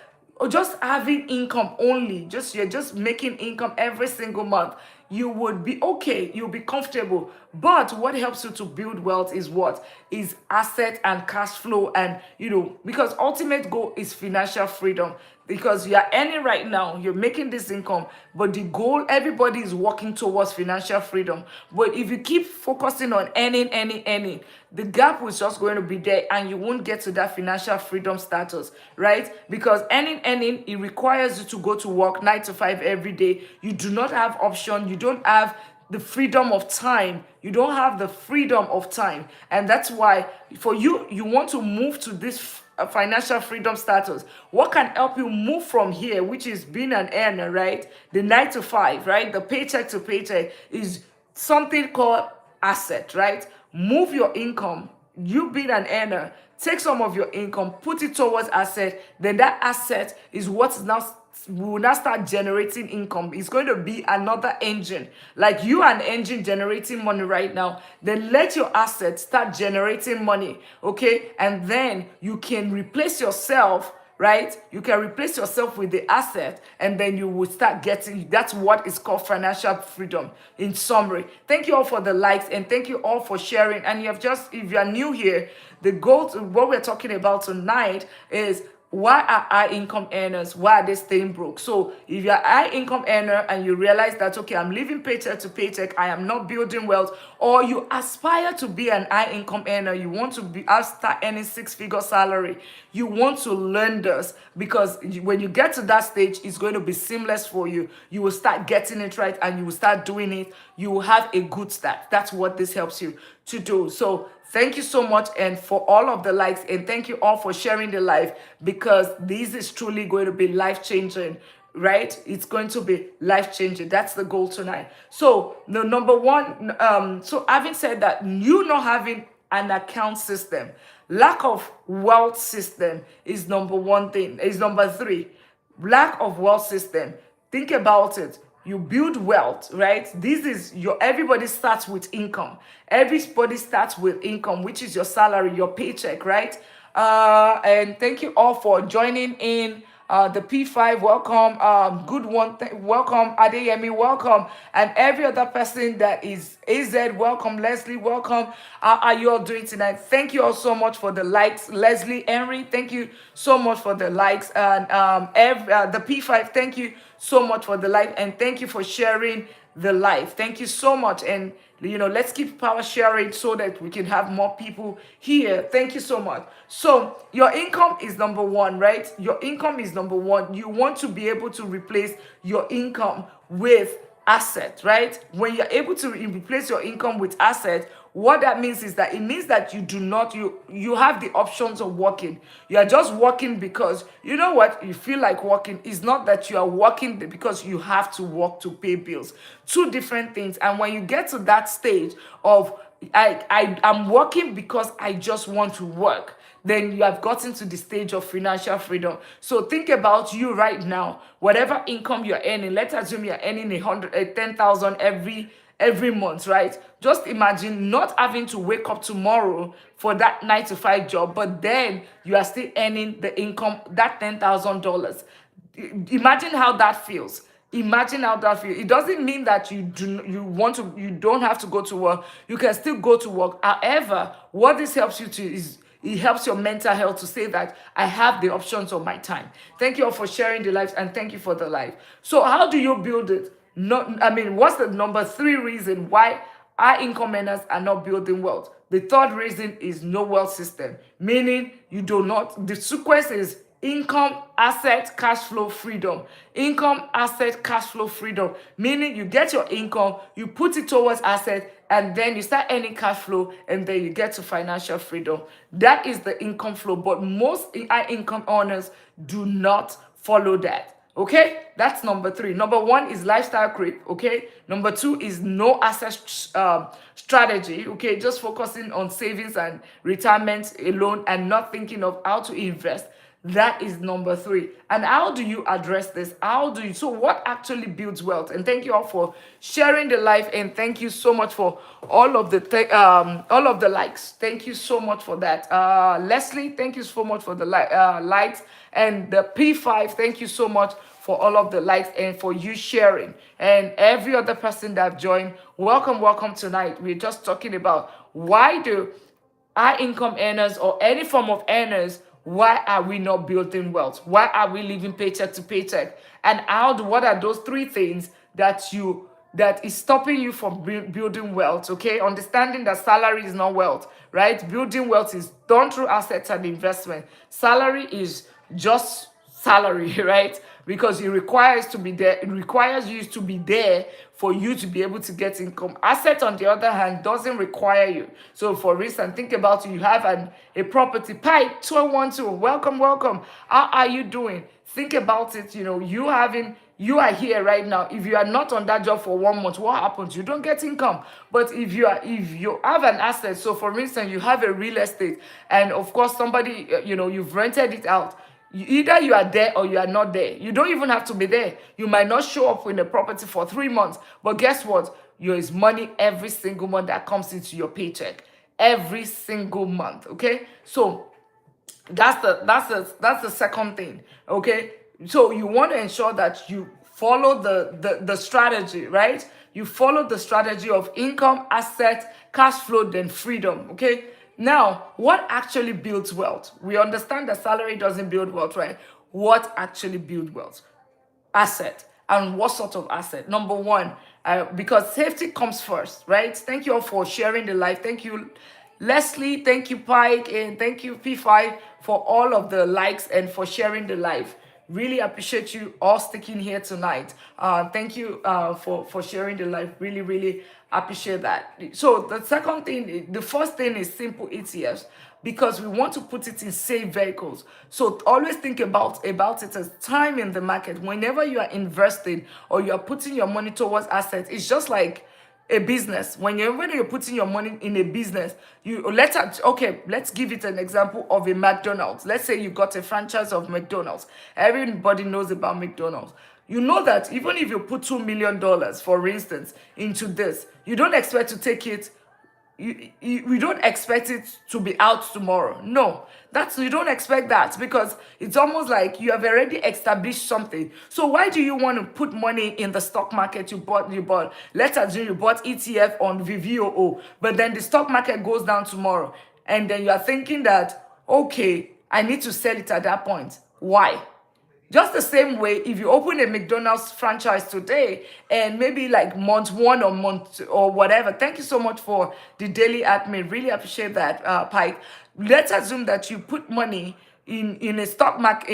just having income only, you're just making income every single month, you would be okay, you'll be comfortable. But what helps you to build wealth is what? Is asset and cash flow. And because ultimate goal is financial freedom. Because you are earning right now, you're making this income, but the goal, everybody is working towards financial freedom. But if you keep focusing on earning, the gap is just going to be there, and you won't get to that financial freedom status, right? Because earning, it requires you to go to work 9 to 5 every day. You do not have option. You don't have the freedom of time. You don't have the freedom of time. And that's why for you want to move to this financial freedom status. What can help you move from here, which is being an earner, right? The 9 to 5, right? The paycheck to paycheck is something called asset, right? Move your income. You being an earner, take some of your income, put it towards asset. Then that asset is what now will now start generating income. It's going to be another engine. Like you are an engine generating money right now. Then let your assets start generating money. Okay. And then you can replace yourself, right? You can replace yourself with the asset, and then you will start getting. That's what is called financial freedom in summary. Thank you all for the likes, and thank you all for sharing. And if you are new here, the goal to what we're talking about tonight is, why are high income earners, why are they staying broke? So if you're a high income earner and you realize that, okay, I'm living paycheck to paycheck, I am not building wealth, or you aspire to be an high income earner, you want to start earning 6-figure salary, you want to learn this, because when you get to that stage, it's going to be seamless for you. You will start getting it right, and you will start doing it. You will have a good start. That's what this helps you to do. So thank you so much, and for all of the likes, and thank you all for sharing the live, because this is truly going to be life changing, right? It's going to be life changing. That's the goal tonight. So the number one, so having said that, you not having an account system, lack of wealth system is number one thing. Is number three, lack of wealth system. Think about it. You build wealth, right? This is everybody starts with income. Everybody starts with income, which is your salary, your paycheck, right? And thank you all for joining in. The P5, welcome. Good one, welcome. Adeyemi, welcome. And every other person that is AZ, welcome. Leslie, welcome. How are you all doing tonight? Thank you all so much for the likes. Leslie, Henry, thank you so much for the likes. And the P5, thank you so much for the like, and thank you for sharing the live. Thank you so much. And let's keep power sharing so that we can have more people here. Thank you so much. So your income is number one, right? Your income is number one. You want to be able to replace your income with asset, right? When you're able to replace your income with asset, what that means is that it means that you have the options of working. You are just working because you know what, you feel like working. It's not that you are working because you have to work to pay bills. Two different things. And when you get to that stage of I'm working because I just want to work, then you have gotten to the stage of financial freedom. So think about you right now. Whatever income you're earning, let's assume you're earning 10,000 every month, right? Just imagine not having to wake up tomorrow for that 9 to 5 job, but then you are still earning the income, that $10,000. Imagine how that feels. Imagine how that feels. It doesn't mean that you don't have to go to work. You can still go to work. However, what this helps you to is, it helps your mental health to say that I have the options of my time. Thank you all for sharing the lives, and thank you for the life. So how do you build it? What's the number 3 reason why our income earners are not building wealth? The third reason is no wealth system, meaning the sequence is income, asset, cash flow, freedom. Income, asset, cash flow, freedom, meaning you get your income, you put it towards asset, and then you start earning cash flow, and then you get to financial freedom. That is the income flow, but most high income earners do not follow that. Okay, that's number 3. Number 1 is lifestyle creep. Okay, number 2 is no asset strategy. Okay, just focusing on savings and retirement alone and not thinking of how to invest. That is number 3. And how do you address this? So what actually builds wealth? And thank you all for sharing the live, and thank you so much for all of the likes. Thank you so much for that. Leslie, thank you so much for the likes. And the P5, thank you so much for all of the likes and for you sharing. And every other person that joined, welcome, welcome tonight. We're just talking about why do high income earners or any form of earners, why are we not building wealth? Why are we living paycheck to paycheck? And what are those three things that is stopping you from building wealth? Okay, understanding that salary is not wealth, right? Building wealth is done through assets and investment. Salary is just salary, right? Because it requires to be there, it requires you to be there for you to be able to get income. Asset, on the other hand, doesn't require you. So for instance, think about it, you have a property. Pi 212, welcome, welcome. How are you doing? Think about it, you are here right now. If you are not on that job for 1 month, what happens? You don't get income. But if you have an asset, so for instance, you have a real estate, and of course somebody, you've rented it out. Either you are there or you are not there. You don't even have to be there. You might not show up in a property for 3 months, but guess what? There is money every single month that comes into your paycheck. Every single month. Okay, so that's the second thing. Okay, so you want to ensure that you follow the strategy, right? You follow the strategy of income, asset, cash flow, then freedom. Okay, now what actually builds wealth? We understand that salary doesn't build wealth, right? What actually builds wealth? Asset. And what sort of asset? Number one, because safety comes first, right? Thank you all for sharing the live. Thank you, Leslie. Thank you, Pike, and thank you, P5, for all of the likes and for sharing the live. Really appreciate you all sticking here tonight. Thank you for sharing the live. Really, really appreciate that. So the first thing is simple ETFs, because we want to put it in safe vehicles. So always think about it as time in the market. Whenever you are investing or you are putting your money towards assets, it's just like a business. When you're putting your money in a business, let's give it an example of a McDonald's. Let's say you got a franchise of McDonald's. Everybody knows about McDonald's. You know that even if you put $2 million, for instance, into this, you don't expect to take it. We don't expect it to be out tomorrow. No, you don't expect that, because it's almost like you have already established something. So why do you want to put money in the stock market? You bought. Let's assume you bought ETF on VVOO, but then the stock market goes down tomorrow, and then you are thinking that, okay, I need to sell it at that point. Why? Just the same way, if you open a McDonald's franchise today and maybe like month one or month or whatever, thank you so much for the daily admin. Really appreciate that, Pike. Let's assume that you put money in a stock market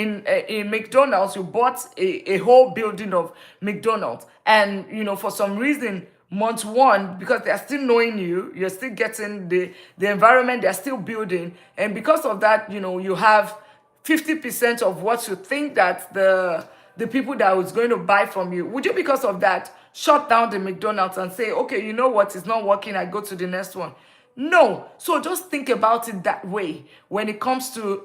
in McDonald's. You bought a whole building of McDonald's, and for some reason, month one, because they're still knowing you're still getting the environment, they're still building, and because of that, you have 50% of what you think that the people that was going to buy from you. Would you, because of that, shut down the McDonald's and say, okay, you know what, it's not working, I go to the next one? No. So just think about it that way when it comes to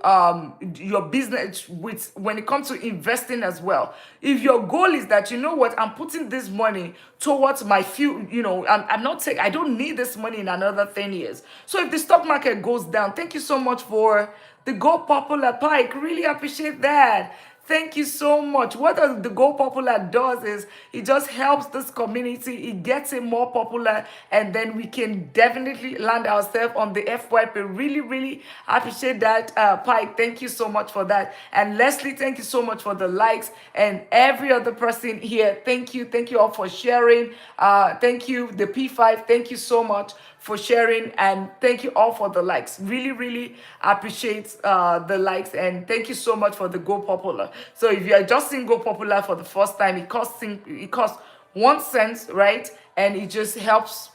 your business, when it comes to investing as well. If your goal is that, you know what, I'm putting this money towards my I'm not saying I don't need this money in another 10 years. So if the stock market goes down, thank you so much for the Go Popular Pike. Really appreciate that. Thank you so much. What the Go Popular does is it just helps this community. It gets it more popular, and then we can definitely land ourselves on the FYP. Really, really appreciate that, Pike. Thank you so much for that. And Leslie, thank you so much for the likes, and every other person here. Thank you. Thank you all for sharing. Thank you, the P5. Thank you so much for sharing, and thank you all for the likes. Really, really appreciate the likes, and thank you so much for the Go Popular. So if you are just seeing Go Popular for the first time, it costs 1 cent, right? And it just helps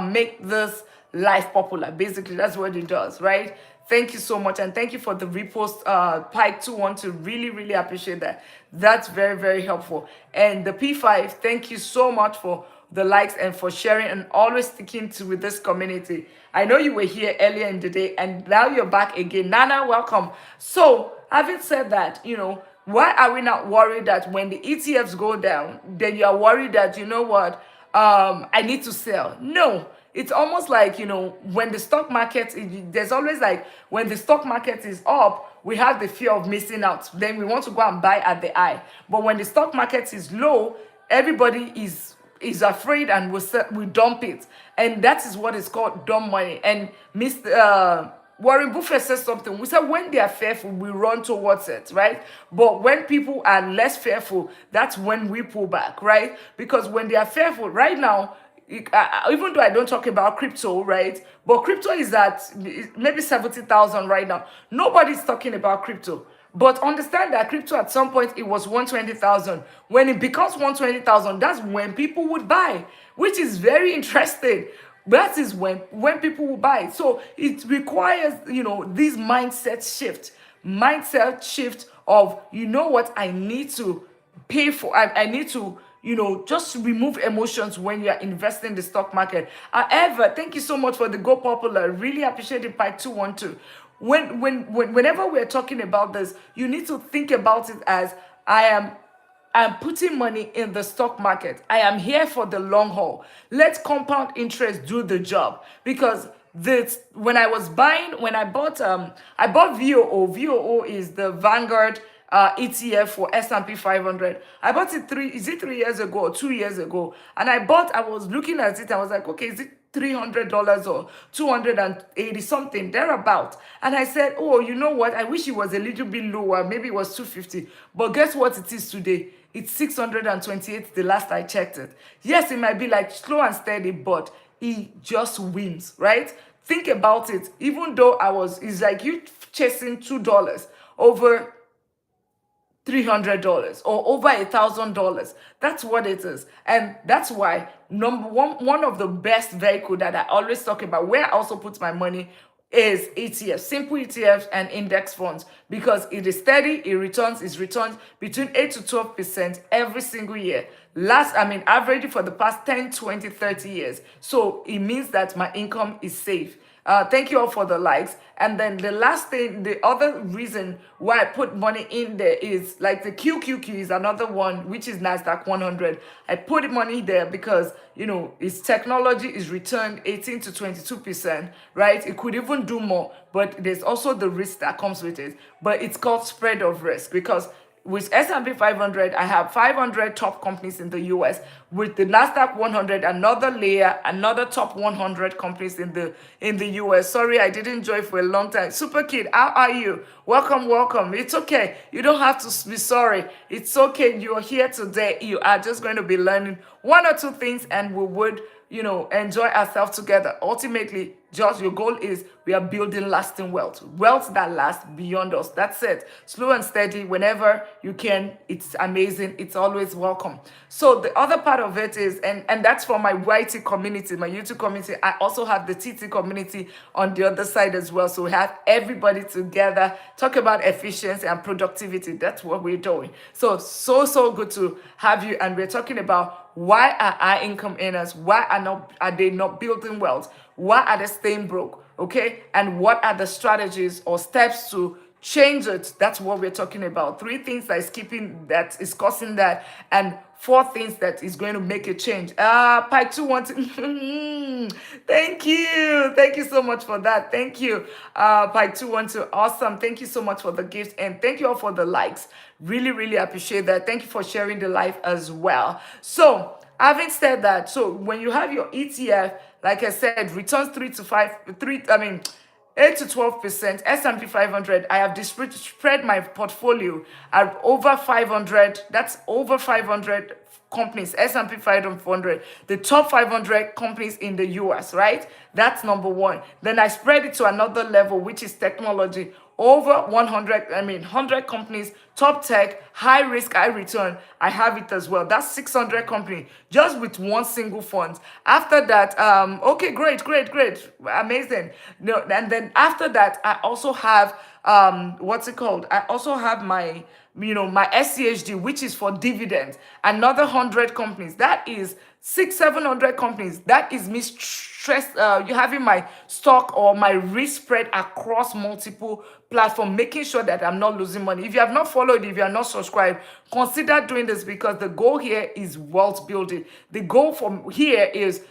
make this life popular. Basically, that's what it does, right? Thank you so much, and thank you for the repost, Pike 212. Really, really appreciate that. That's very, very helpful. And the P5, thank you so much for the likes and for sharing and always sticking with this community. I know you were here earlier in the day, and now you're back again. Nana, welcome. So having said that, why are we not worried that when the ETFs go down, then you are worried that, I need to sell? No, it's almost like, when the stock market, there's always like, when the stock market is up, we have the fear of missing out. Then we want to go and buy at the high. But when the stock market is low, everybody is afraid and we dump it. And that is what is called dumb money. And Mr. Warren Buffett says something. We said when they are fearful, we run towards it, right? But when people are less fearful, that's when we pull back, right? Because when they are fearful, right now, even though I don't talk about crypto, right? But crypto is at maybe 70,000 right now. Nobody's talking about crypto. But understand that crypto at some point it was 120,000. When it becomes 120,000, that's when people would buy, which is very interesting. That is when people will buy. So it requires, this mindset shift of, what I need to pay for. I need to, just remove emotions when you're investing in the stock market. However, thank you so much for the Go Popular. Really appreciate it by 212. Whenever we're talking about this, you need to think about it as I'm putting money in the stock market. I am here for the long haul. Let compound interest do the job. Because when I bought VOO. VOO is the Vanguard ETF for S&P 500. I bought it 3 years ago or 2 years ago? And I was looking at it, I was like, okay, is it $300 or 280 something thereabout? And I said, oh, you know what, I wish it was a little bit lower, maybe it was 250. But guess what it is today? It's 628 the last I checked it. Yes, it might be like slow and steady, but it just wins, right? Think about it. Even though it's like you chasing $2 over $300 or over $1,000. That's what it is. And that's why number one of the best vehicle that I always talk about, where I also put my money, is ETFs, simple ETFs and index funds, because it is steady, it returns between 8 to 12% every single year. Average for the past 10, 20, 30 years. So it means that my income is safe. Thank you all for the likes. And then the last thing, the other reason why I put money in there is like the QQQ is another one, which is NASDAQ 100. I put money there because, its technology is returned 18 to 22%, right? It could even do more, but there's also the risk that comes with it. But it's called spread of risk, because with S&P 500, I have 500 top companies in the US. With the NASDAQ 100, another layer, another top 100 companies in the US. Sorry, I didn't join for a long time. Super Kid, how are you? Welcome. It's okay. You don't have to be sorry. It's okay. You're here today. You are just going to be learning one or two things, and we would, enjoy ourselves together. Ultimately, just your goal is we are building lasting wealth that lasts beyond us. That's it. Slow and steady whenever you can. It's amazing. It's always welcome. So the other part of it is, and that's for my YT community, my YouTube community. I also have the TT community on the other side as well. So we have everybody together, talk about efficiency and productivity. That's what we're doing. So good to have you. And we're talking about, why are our income earners? Why are they not building wealth? Why are they staying broke? Okay, and what are the strategies or steps to change it? That's what we're talking about. 3 things that is causing that, and 4 things that is going to make a change. Pike 212. Thank you so much for that. Thank you, Pike 212. Awesome. Thank you so much for the gift, and thank you all for the likes. Really appreciate that. Thank you for sharing the live as well. So having said that, so when you have your ETF, like I said, returns 8 to 12%. S&P 500, I have spread my portfolio at over 500. That's over 500 companies. S&P 500, the top 500 companies in the US, right? That's number 1. Then I spread it to another level, which is technology. Over 100 companies, top tech, high risk, high return. I have it as well. That's 600 companies just with one single fund. After that, okay, great, amazing. No, and then after that, I also have what's it called? I also have my my SCHD, which is for dividends. Another 100 companies. That is 700 companies. That is me you having my stock or my risk spread across multiple platforms, making sure that I'm not losing money. If you have not followed, if you are not subscribed, consider doing this, because the goal here is wealth building. The goal from here is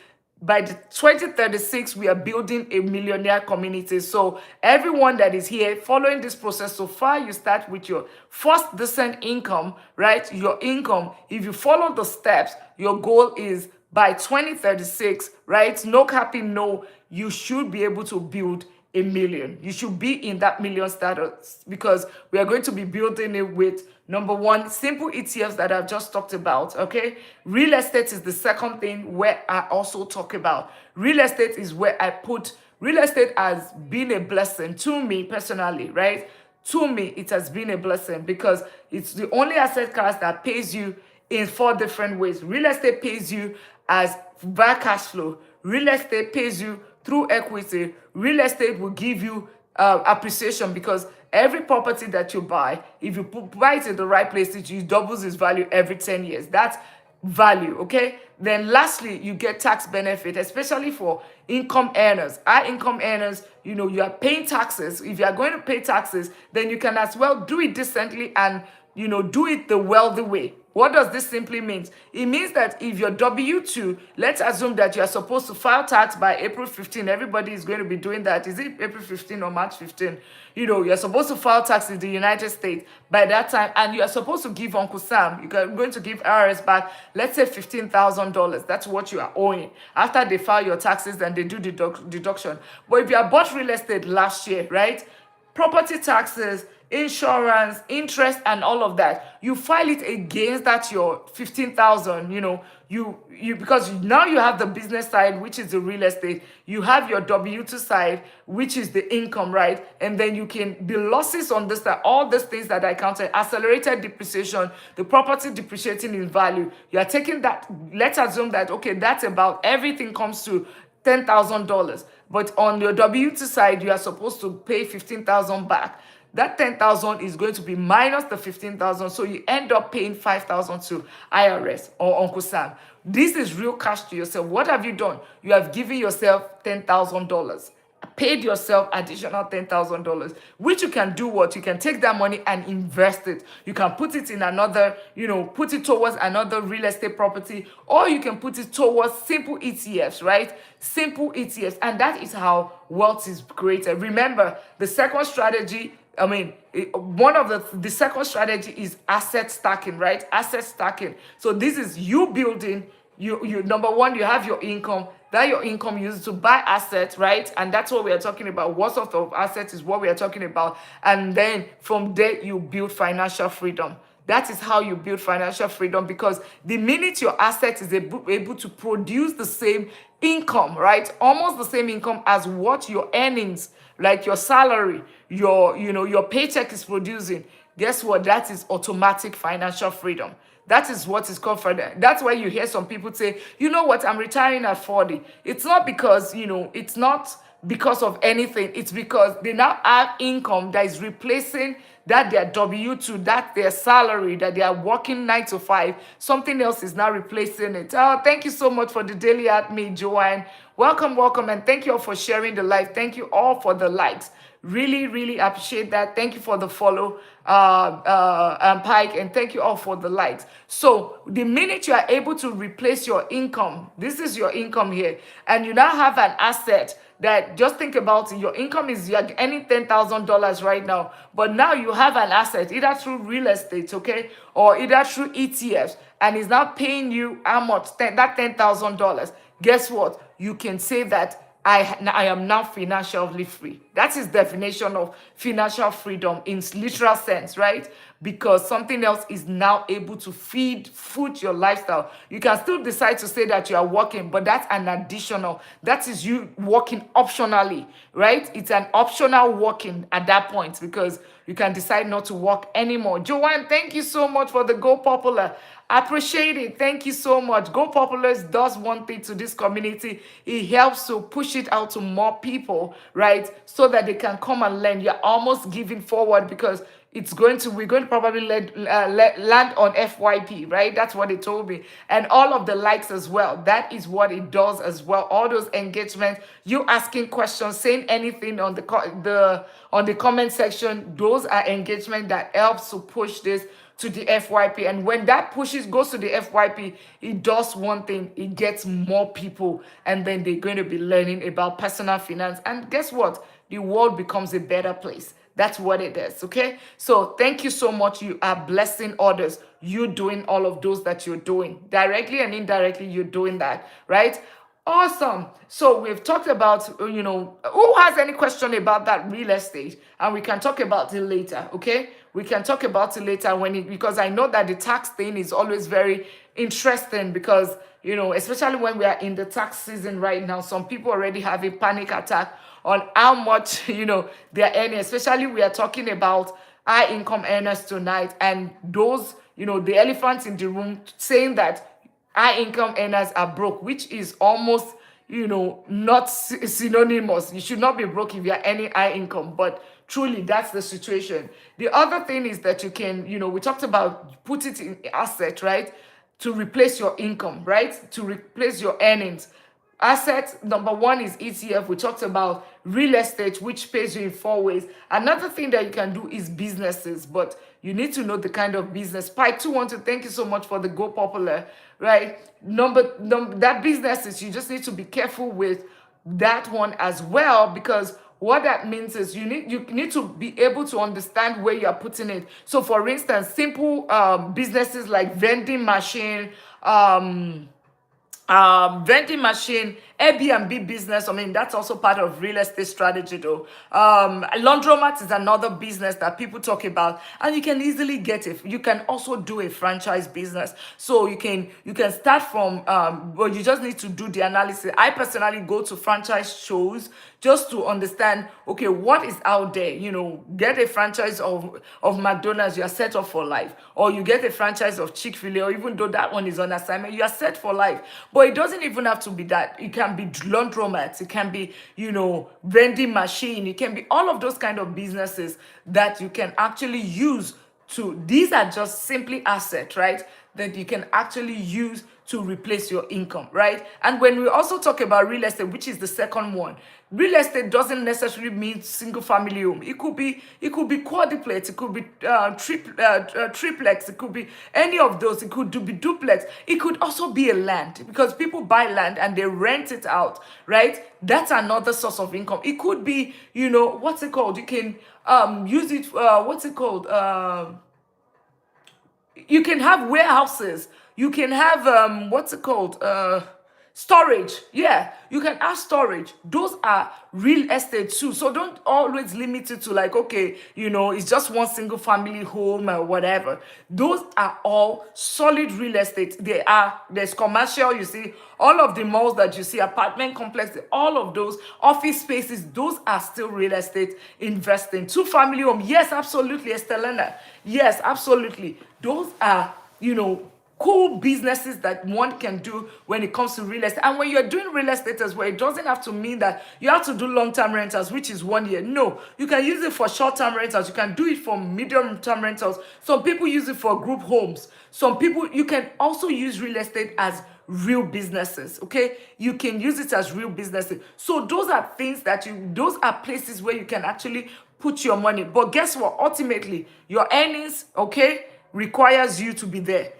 by the 2036 we are building a millionaire community. So everyone that is here following this process so far, you start with your first decent income, right? Your income, if you follow the steps, your goal is by 2036, right? No capping, no, you should be able to build a million. You should be in that million status, because we are going to be building it with number one, simple ETFs that I've just talked about. Okay, real estate is the second thing where I also talk about. Real estate is where I put real estate has been a blessing to me personally, right? To me, it has been a blessing because it's the only asset class that pays you in four different ways. Real estate pays you as via cash flow. Real estate pays you through equity. Real estate will give you appreciation, because every property that you buy, if you buy it in the right place, it doubles its value every 10 years. That's value. Okay, then lastly, you get tax benefit, especially for income earners. High income earners, you are paying taxes. If you are going to pay taxes, then you can as well do it decently and do it the wealthy way. What does this simply mean? It means that if your W-2, let's assume that you are supposed to file tax by April 15. Everybody is going to be doing that. Is it April 15 or March 15? You're supposed to file tax in the United States by that time, and you are supposed to give Uncle Sam, you're going to give IRS back, let's say $15,000. That's what you are owing after they file your taxes and they do deduction. But if you have bought real estate last year, right? Property taxes, insurance, interest, and all of that, you file it against that your 15,000. You because now you have the business side, which is the real estate. You have your W-2 side, which is the income, right? And then you can the losses on this side, all these things that I counted, accelerated depreciation, the property depreciating in value. You are taking that. Let's assume that okay, that's about everything comes to $10,000, but on your W-2 side, you are supposed to pay 15,000 back. That 10,000 is going to be minus the 15,000, so you end up paying 5,000 to IRS or Uncle Sam. This is real cash to yourself. What have you done? You have given yourself $10,000. Paid yourself additional $10,000, which you can do what? You can take that money and invest it. You can put it in another, put it towards another real estate property, or you can put it towards simple ETFs, right? Simple ETFs. And that is how wealth is created. Remember, the second strategy, the second strategy is asset stacking, right? Asset stacking. So this is you building, you number one, you have your income. That your income uses to buy assets, right? And that's what we are talking about. What sort of assets is what we are talking about. And then from there, you build financial freedom. That is how you build financial freedom, because the minute your asset is able to produce the same income, right? Almost the same income as what your earnings, like your salary, your paycheck is producing, guess what? That is automatic financial freedom. That is what is called freedom. That's why you hear some people say, you know what, I'm retiring at 40. It's not because, it's not because of anything. It's because they now have income that is replacing that their W-2, that their salary, that they are working 9 to 5. Something else is now replacing it. Oh, thank you so much for the daily at me, Joanne. Welcome, welcome, and thank you all for sharing the live. Thank you all for the likes. Really, really appreciate that. Thank you for the follow, Pike, and thank you all for the likes. So the minute you are able to replace your income, this is your income here, and you now have an asset that, just think about it, your income is, you're earning $10,000 right now, but now you have an asset, either through real estate, okay, or either through ETFs, and it's now paying you how much? That $10,000. Guess what? You can say that I am now financially free. That's his definition of financial freedom in literal sense, right? Because something else is now able to food your lifestyle. You can still decide to say that you are working, but that's an additional. That is you working optionally, right? It's an optional working at that point, because you can decide not to work anymore. Joanne, thank you so much for the Go Popular. Appreciate it. Thank you so much. Go Populars does one thing to this community. It helps to push it out to more people, right? So that they can come and learn. You're almost giving forward, because we're going to probably land on FYP, right? That's what they told me. And all of the likes as well. That is what it does as well. All those engagements, you asking questions, saying anything on the comment section, those are engagement that helps to push this to the FYP. And when that goes to the FYP, it does one thing, it gets more people, and then they're going to be learning about personal finance. And guess what? The world becomes a better place. That's what it is, okay? So thank you so much. You are blessing others. You doing all of those that you're doing. Directly and indirectly, you're doing that, right? Awesome. So we've talked about, who has any question about that real estate? And we can talk about it later, okay? We can talk about it later because I know that the tax thing is always very interesting because, especially when we are in the tax season right now, some people already have a panic attack on how much, they're earning. Especially we are talking about high income earners tonight, and those, the elephants in the room saying that high income earners are broke, which is almost, not synonymous. You should not be broke if you're earning high income, but truly that's the situation. The other thing is that you can, we talked about put it in asset, right? To replace your income, right? To replace your earnings. Asset number one is ETF. We talked about real estate, which pays you in 4 ways. Another thing that you can do is businesses, but you need to know the kind of business. Pike 2 want to thank you so much for the Go Popular, right? That businesses, you just need to be careful with that one as well, because what that means is you need to be able to understand where you are putting it. So for instance, simple businesses like vending machine, Airbnb business. I mean, that's also part of real estate strategy though. Laundromat is another business that people talk about, and you can easily get it. You can also do a franchise business. So you can start from, but you just need to do the analysis. I personally go to franchise shows just to understand, okay, what is out there? Get a franchise of McDonald's, you are set up for life. Or you get a franchise of Chick-fil-A, or even though that one is on assignment, you are set for life. But it doesn't even have to be that. It can be laundromats, it can be, vending machine, it can be all of those kind of businesses that you can actually use these are just simply assets, right? That you can actually use to replace your income, right? And when we also talk about real estate, which is the second one, real estate doesn't necessarily mean single family home. It could be quadruplex, it could be triplex, it could be any of those. It could be duplex. It could also be a land, because people buy land and they rent it out, right? That's another source of income. It could be, what's it called? You can use it. What's it called? You can have warehouses. You can have what's it called? Storage. Yeah, you can have storage. Those are real estate too. So don't always limit it to like, okay, it's just one single family home or whatever. Those are all solid real estate. There's commercial, you see, all of the malls that you see, apartment complexes, all of those office spaces, those are still real estate investing. 2-family home, yes, absolutely, Estelena. Yes, absolutely. Those are, cool businesses that one can do when it comes to real estate. And when you're doing real estate as well, it doesn't have to mean that you have to do long-term rentals, which is 1 year. No, you can use it for short-term rentals. You can do it for medium-term rentals. Some people use it for group homes. Some people, you can also use real estate as real businesses, okay? You can use it as real businesses. So those are things those are places where you can actually put your money. But guess what? Ultimately, your earnings, okay, requires you to be there.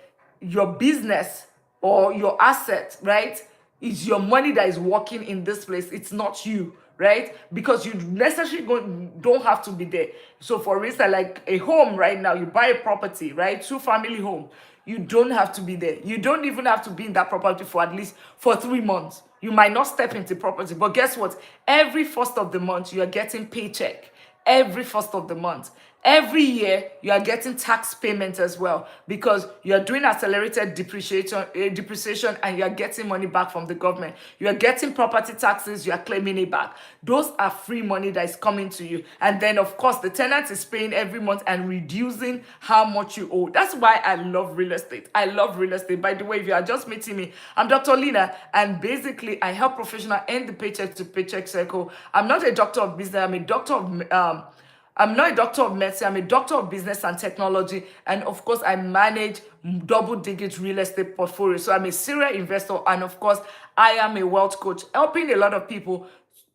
Your business or your asset, right, is your money that is working in this place. It's not you, right? Because you necessarily don't have to be there. So for instance, like a home right now, you buy a property, right? 2-family home. You don't have to be there. You don't even have to be in that property for at least 3 months. You might not step into property, but guess what? Every first of the month, you are getting paycheck. Every first of the month. Every year, you are getting tax payments as well, because you are doing accelerated depreciation and you are getting money back from the government. You are getting property taxes, you are claiming it back. Those are free money that is coming to you. And then, of course, the tenant is paying every month and reducing how much you owe. That's why I love real estate. I love real estate. By the way, if you are just meeting me, I'm Dr. Lina, and basically, I help professionals end the paycheck to paycheck cycle. I'm not a doctor of business. I'm not a doctor of medicine. I'm a doctor of business and technology. And of course, I manage double-digit real estate portfolio. So I'm a serial investor. And of course, I am a wealth coach, helping a lot of people,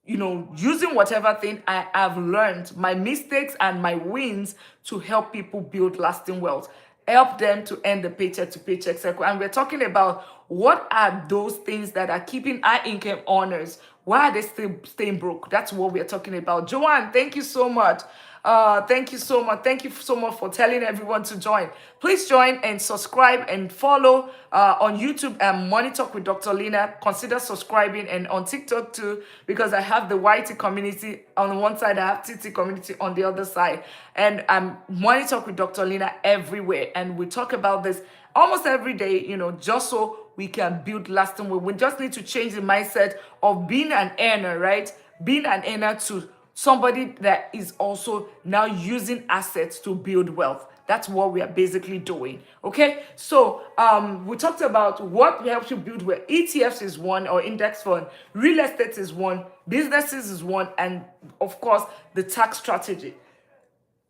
using whatever thing I have learned, my mistakes and my wins, to help people build lasting wealth. help them to end the paycheck to paycheck cycle. And we're talking about what are those things that are keeping high income earners. Why are they still staying broke? That's what we're talking about. Joanne, thank you so much. Thank you so much. Thank you so much for telling everyone to join. Please join and subscribe and follow on YouTube and Money Talk with Dr. Lina. Consider subscribing, and on TikTok too, because I have the YT community on one side, I have TT community on the other side. And I'm Money Talk with Dr. Lina everywhere. And we talk about this almost every day, just so we can build lasting wealth. We just need to change the mindset of being an earner, right? Being an earner to somebody that is also now using assets to build wealth. That's what we are basically doing. Okay, so we talked about what helps you build wealth. ETFs is one, or index fund. Real estate is one. Businesses is one, and of course the tax strategy.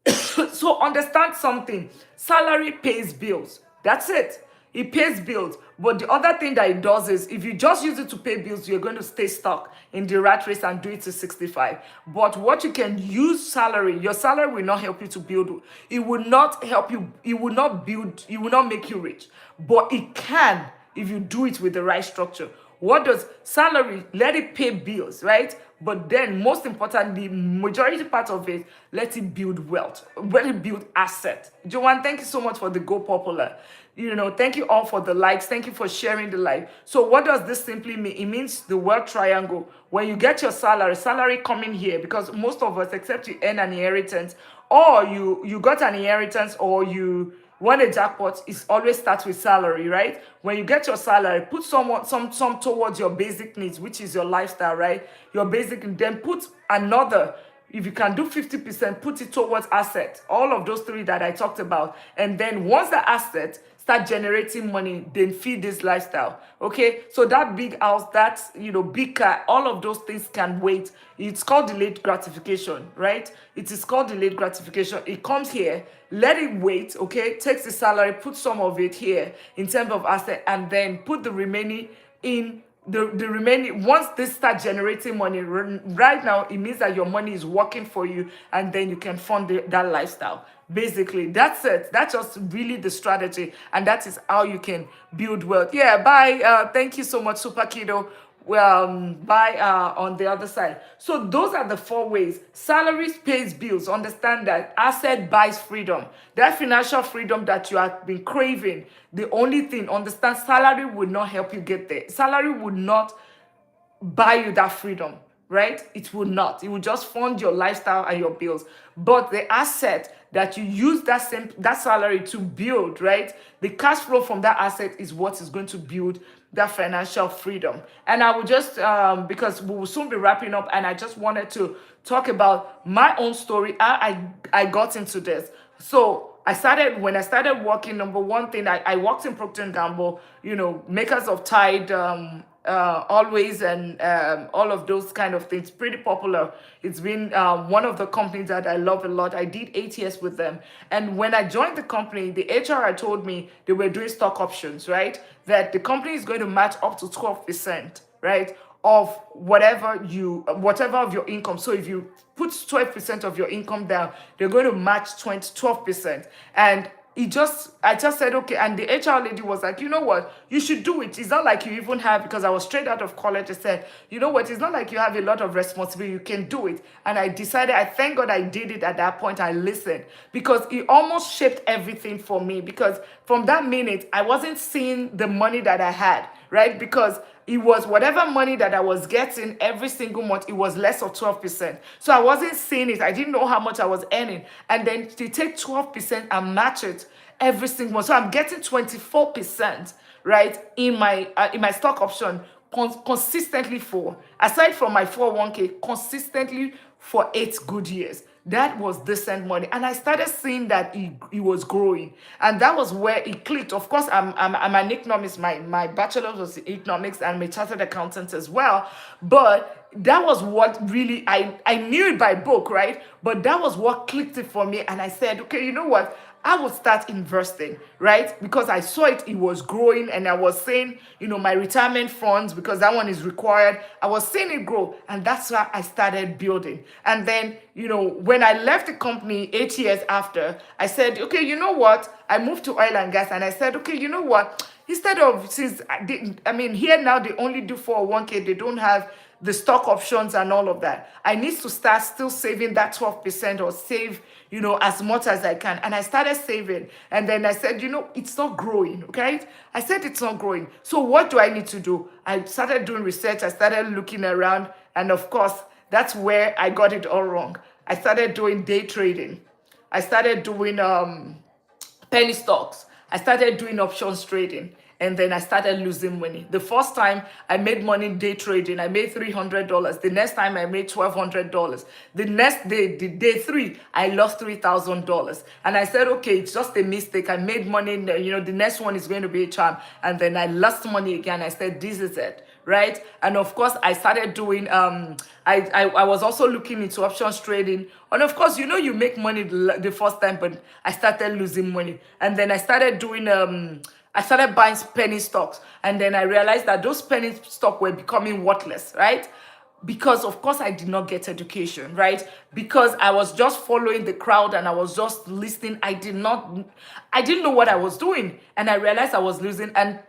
So understand something. Salary pays bills. That's it. It pays bills. But the other thing that it does is, if you just use it to pay bills, you're going to stay stuck in the rat race and do it to 65. But what you can use salary, your salary will not help you to build. It will not help you. It will not build. It will not make you rich. But it can if you do it with the right structure. What does salary? Let it pay bills, right? But then, most importantly, majority part of it, let it build wealth, let it build asset. Joanne, thank you so much for the Go Popular. Thank you all for the likes. Thank you for sharing the live. So what does this simply mean? It means the wealth triangle. When you get your salary coming here, because most of us, except you earn an inheritance, or you got an inheritance, or you won a jackpot, it always starts with salary, right? When you get your salary, put some towards your basic needs, which is your lifestyle, right? Your basic, then put another. If you can do 50%, put it towards asset. All of those three that I talked about. And then once the asset start generating money, then feed this lifestyle. Okay, so that big house, that big car, all of those things can wait. It's called delayed gratification, right? It is called delayed gratification. It comes here, let it wait. Okay, takes the salary, put some of it here in terms of asset, and then put the remaining in the remaining. Once they start generating money right now, it means that your money is working for you, and then you can fund that lifestyle. Basically, that's it. That's just really the strategy, and that is how you can build wealth. Yeah, bye. Thank you so much, Super Kiddo. Bye on the other side. So those are the 4 ways. Salary pays bills. Understand that. Asset buys freedom. That financial freedom that you have been craving. The only thing, understand, salary will not help you get there. Salary would not buy you that freedom, right? It will not. It will just fund your lifestyle and your bills. But the asset that you use that salary to build, right? The cash flow from that asset is what is going to build that financial freedom. And I will just, because we will soon be wrapping up, and I just wanted to talk about my own story, how I got into this. So when I started working, number one thing, I worked in Procter & Gamble, makers of Tide, Always, and all of those kind of things. Pretty popular. It's been one of the companies that I love a lot. I did 8 years with them. And when I joined the company, the HR told me they were doing stock options, right? That the company is going to match up to 12%, right? Of whatever of your income. So if you put 12% of your income down, they're going to match 12%. And I just said, okay. And the HR lady was like, you know what? You should do it. It's not like you even have, because I was straight out of college, I said, you know what? It's not like you have a lot of responsibility. You can do it. And I decided, I thank God I did it at that point. I listened, because it almost shaped everything for me. Because from that minute, I wasn't seeing the money that I had, right? Because it was whatever money that I was getting every single month, it was less of 12%. So I wasn't seeing it. I didn't know how much I was earning. And then to take 12% and match it every single month. So I'm getting 24%, right, in my stock option consistently aside from my 401k, consistently for 8 good years. That was decent money. And I started seeing that it was growing. And that was where it clicked. Of course, I'm an economist. My bachelor's was in economics, and my chartered accountant as well. But that was what really, I knew it by book, right? But that was what clicked it for me. And I said, okay, you know what? I would start investing, right? Because I saw it was growing, and I was saying, my retirement funds, because that one is required. I was seeing it grow, and that's why I started building. And then, when I left the company 8 years after, I said, okay, you know what? I moved to oil and gas, and I said, okay, you know what? Instead of, since here now they only do 401k, they don't have the stock options and all of that. I need to start still saving that 12%, or save, as much as I can. And I started saving. And then I said, it's not growing, okay? I said it's not growing. So what do I need to do? I started doing research. I started looking around. And of course, that's where I got it all wrong. I started doing day trading. I started doing penny stocks. I started doing options trading, and then I started losing money. The first time I made money day trading, I made $300. The next time I made $1,200. The next day, the day three, I lost $3,000. And I said, okay, it's just a mistake. I made money, the next one is going to be a charm. And then I lost money again. I said, this is it. Right? And of course, I started doing, I was also looking into options trading. And of course, you make money the first time, but I started losing money. And then I started doing, I started buying penny stocks. And then I realized that those penny stocks were becoming worthless, right? Because of course I did not get education, right? Because I was just following the crowd, and I was just listening. I didn't know what I was doing. And I realized I was losing, and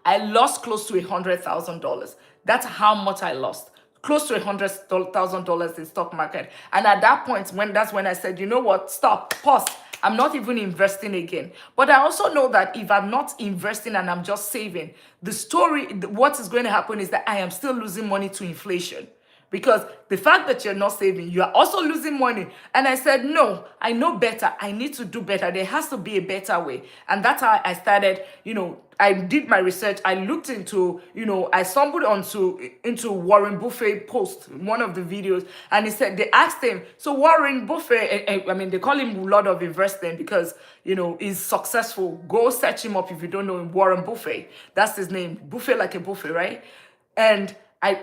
I lost close to $100,000. That's how much I lost. Close to $100,000 in stock market. And at that point, that's when I said, you know what, stop, pause. I'm not even investing again. But I also know that if I'm not investing and I'm just saving, what is going to happen is that I am still losing money to inflation. Because the fact that you're not saving, you are also losing money. And I said, no, I know better. I need to do better. There has to be a better way. And that's how I started, I did my research. I looked into, I stumbled into Warren Buffett post, one of the videos. And they asked him, so Warren Buffett, they call him Lord of Investing because, he's successful. Go search him up if you don't know him, Warren Buffett. That's his name. Buffett like a buffet, right? And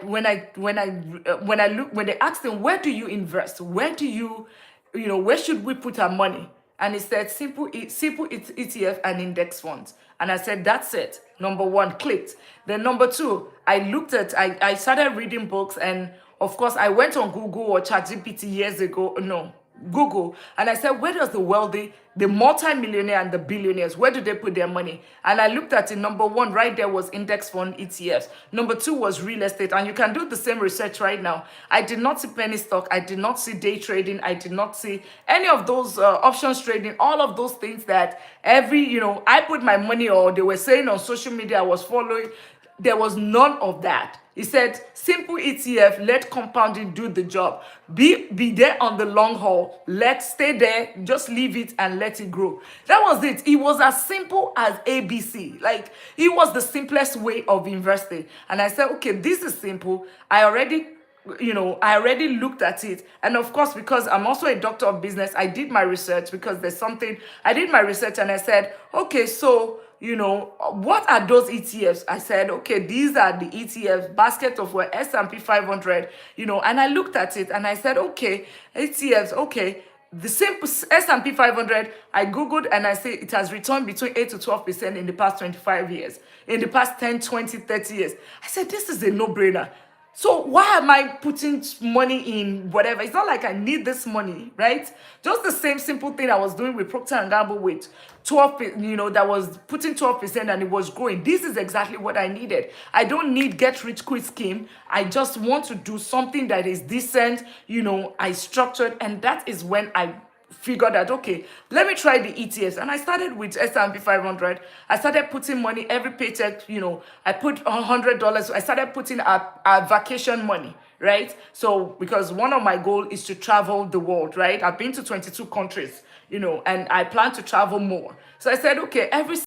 when they asked him, where do you invest? Where do you, where should we put our money? And he said, simple ETF and index funds. And I said, that's it. Number one, clicked. Then number two, I started reading books. And of course, I went on Google or ChatGPT years ago. No, Google. And I said, where does the wealthy, the multi-millionaire and the billionaires, where do they put their money? And I looked at it. Number one, right there was index fund ETFs. Number two was real estate. And you can do the same research right now. I did not see penny stock. I did not see day trading. I did not see any of those options trading, all of those things that I put my money, or they were saying on social media I was following. There was none of that. He said, simple ETF, let compounding do the job. Be there on the long haul. Let's stay there, just leave it and let it grow. That was it. It was as simple as ABC. Like, it was the simplest way of investing. And I said, okay, this is simple. I already looked at it. And of course, because I'm also a doctor of business, I did my research because I did my research and I said, okay, so what are those ETFs? I said, okay, these are the ETFs, basket of S&P 500, and I looked at it and I said, okay, ETFs, okay, the same S&P 500, I Googled and I say it has returned between 8 to 12% in the past 25 years, in the past 10, 20, 30 years. I said, this is a no-brainer. So why am I putting money in whatever? It's not like I need this money, right? Just the same simple thing I was doing with Procter & Gamble with 12, that was putting 12% and it was growing. This is exactly what I needed. I don't need get rich quick scheme. I just want to do something that is decent, I structured, and that is when I figured out, okay, let me try the ETFs. And I started with S&P 500. I started putting money every paycheck, I put $100. I started putting our vacation money, right? So, because one of my goals is to travel the world, right? I've been to 22 countries, and I plan to travel more. So I said, okay, every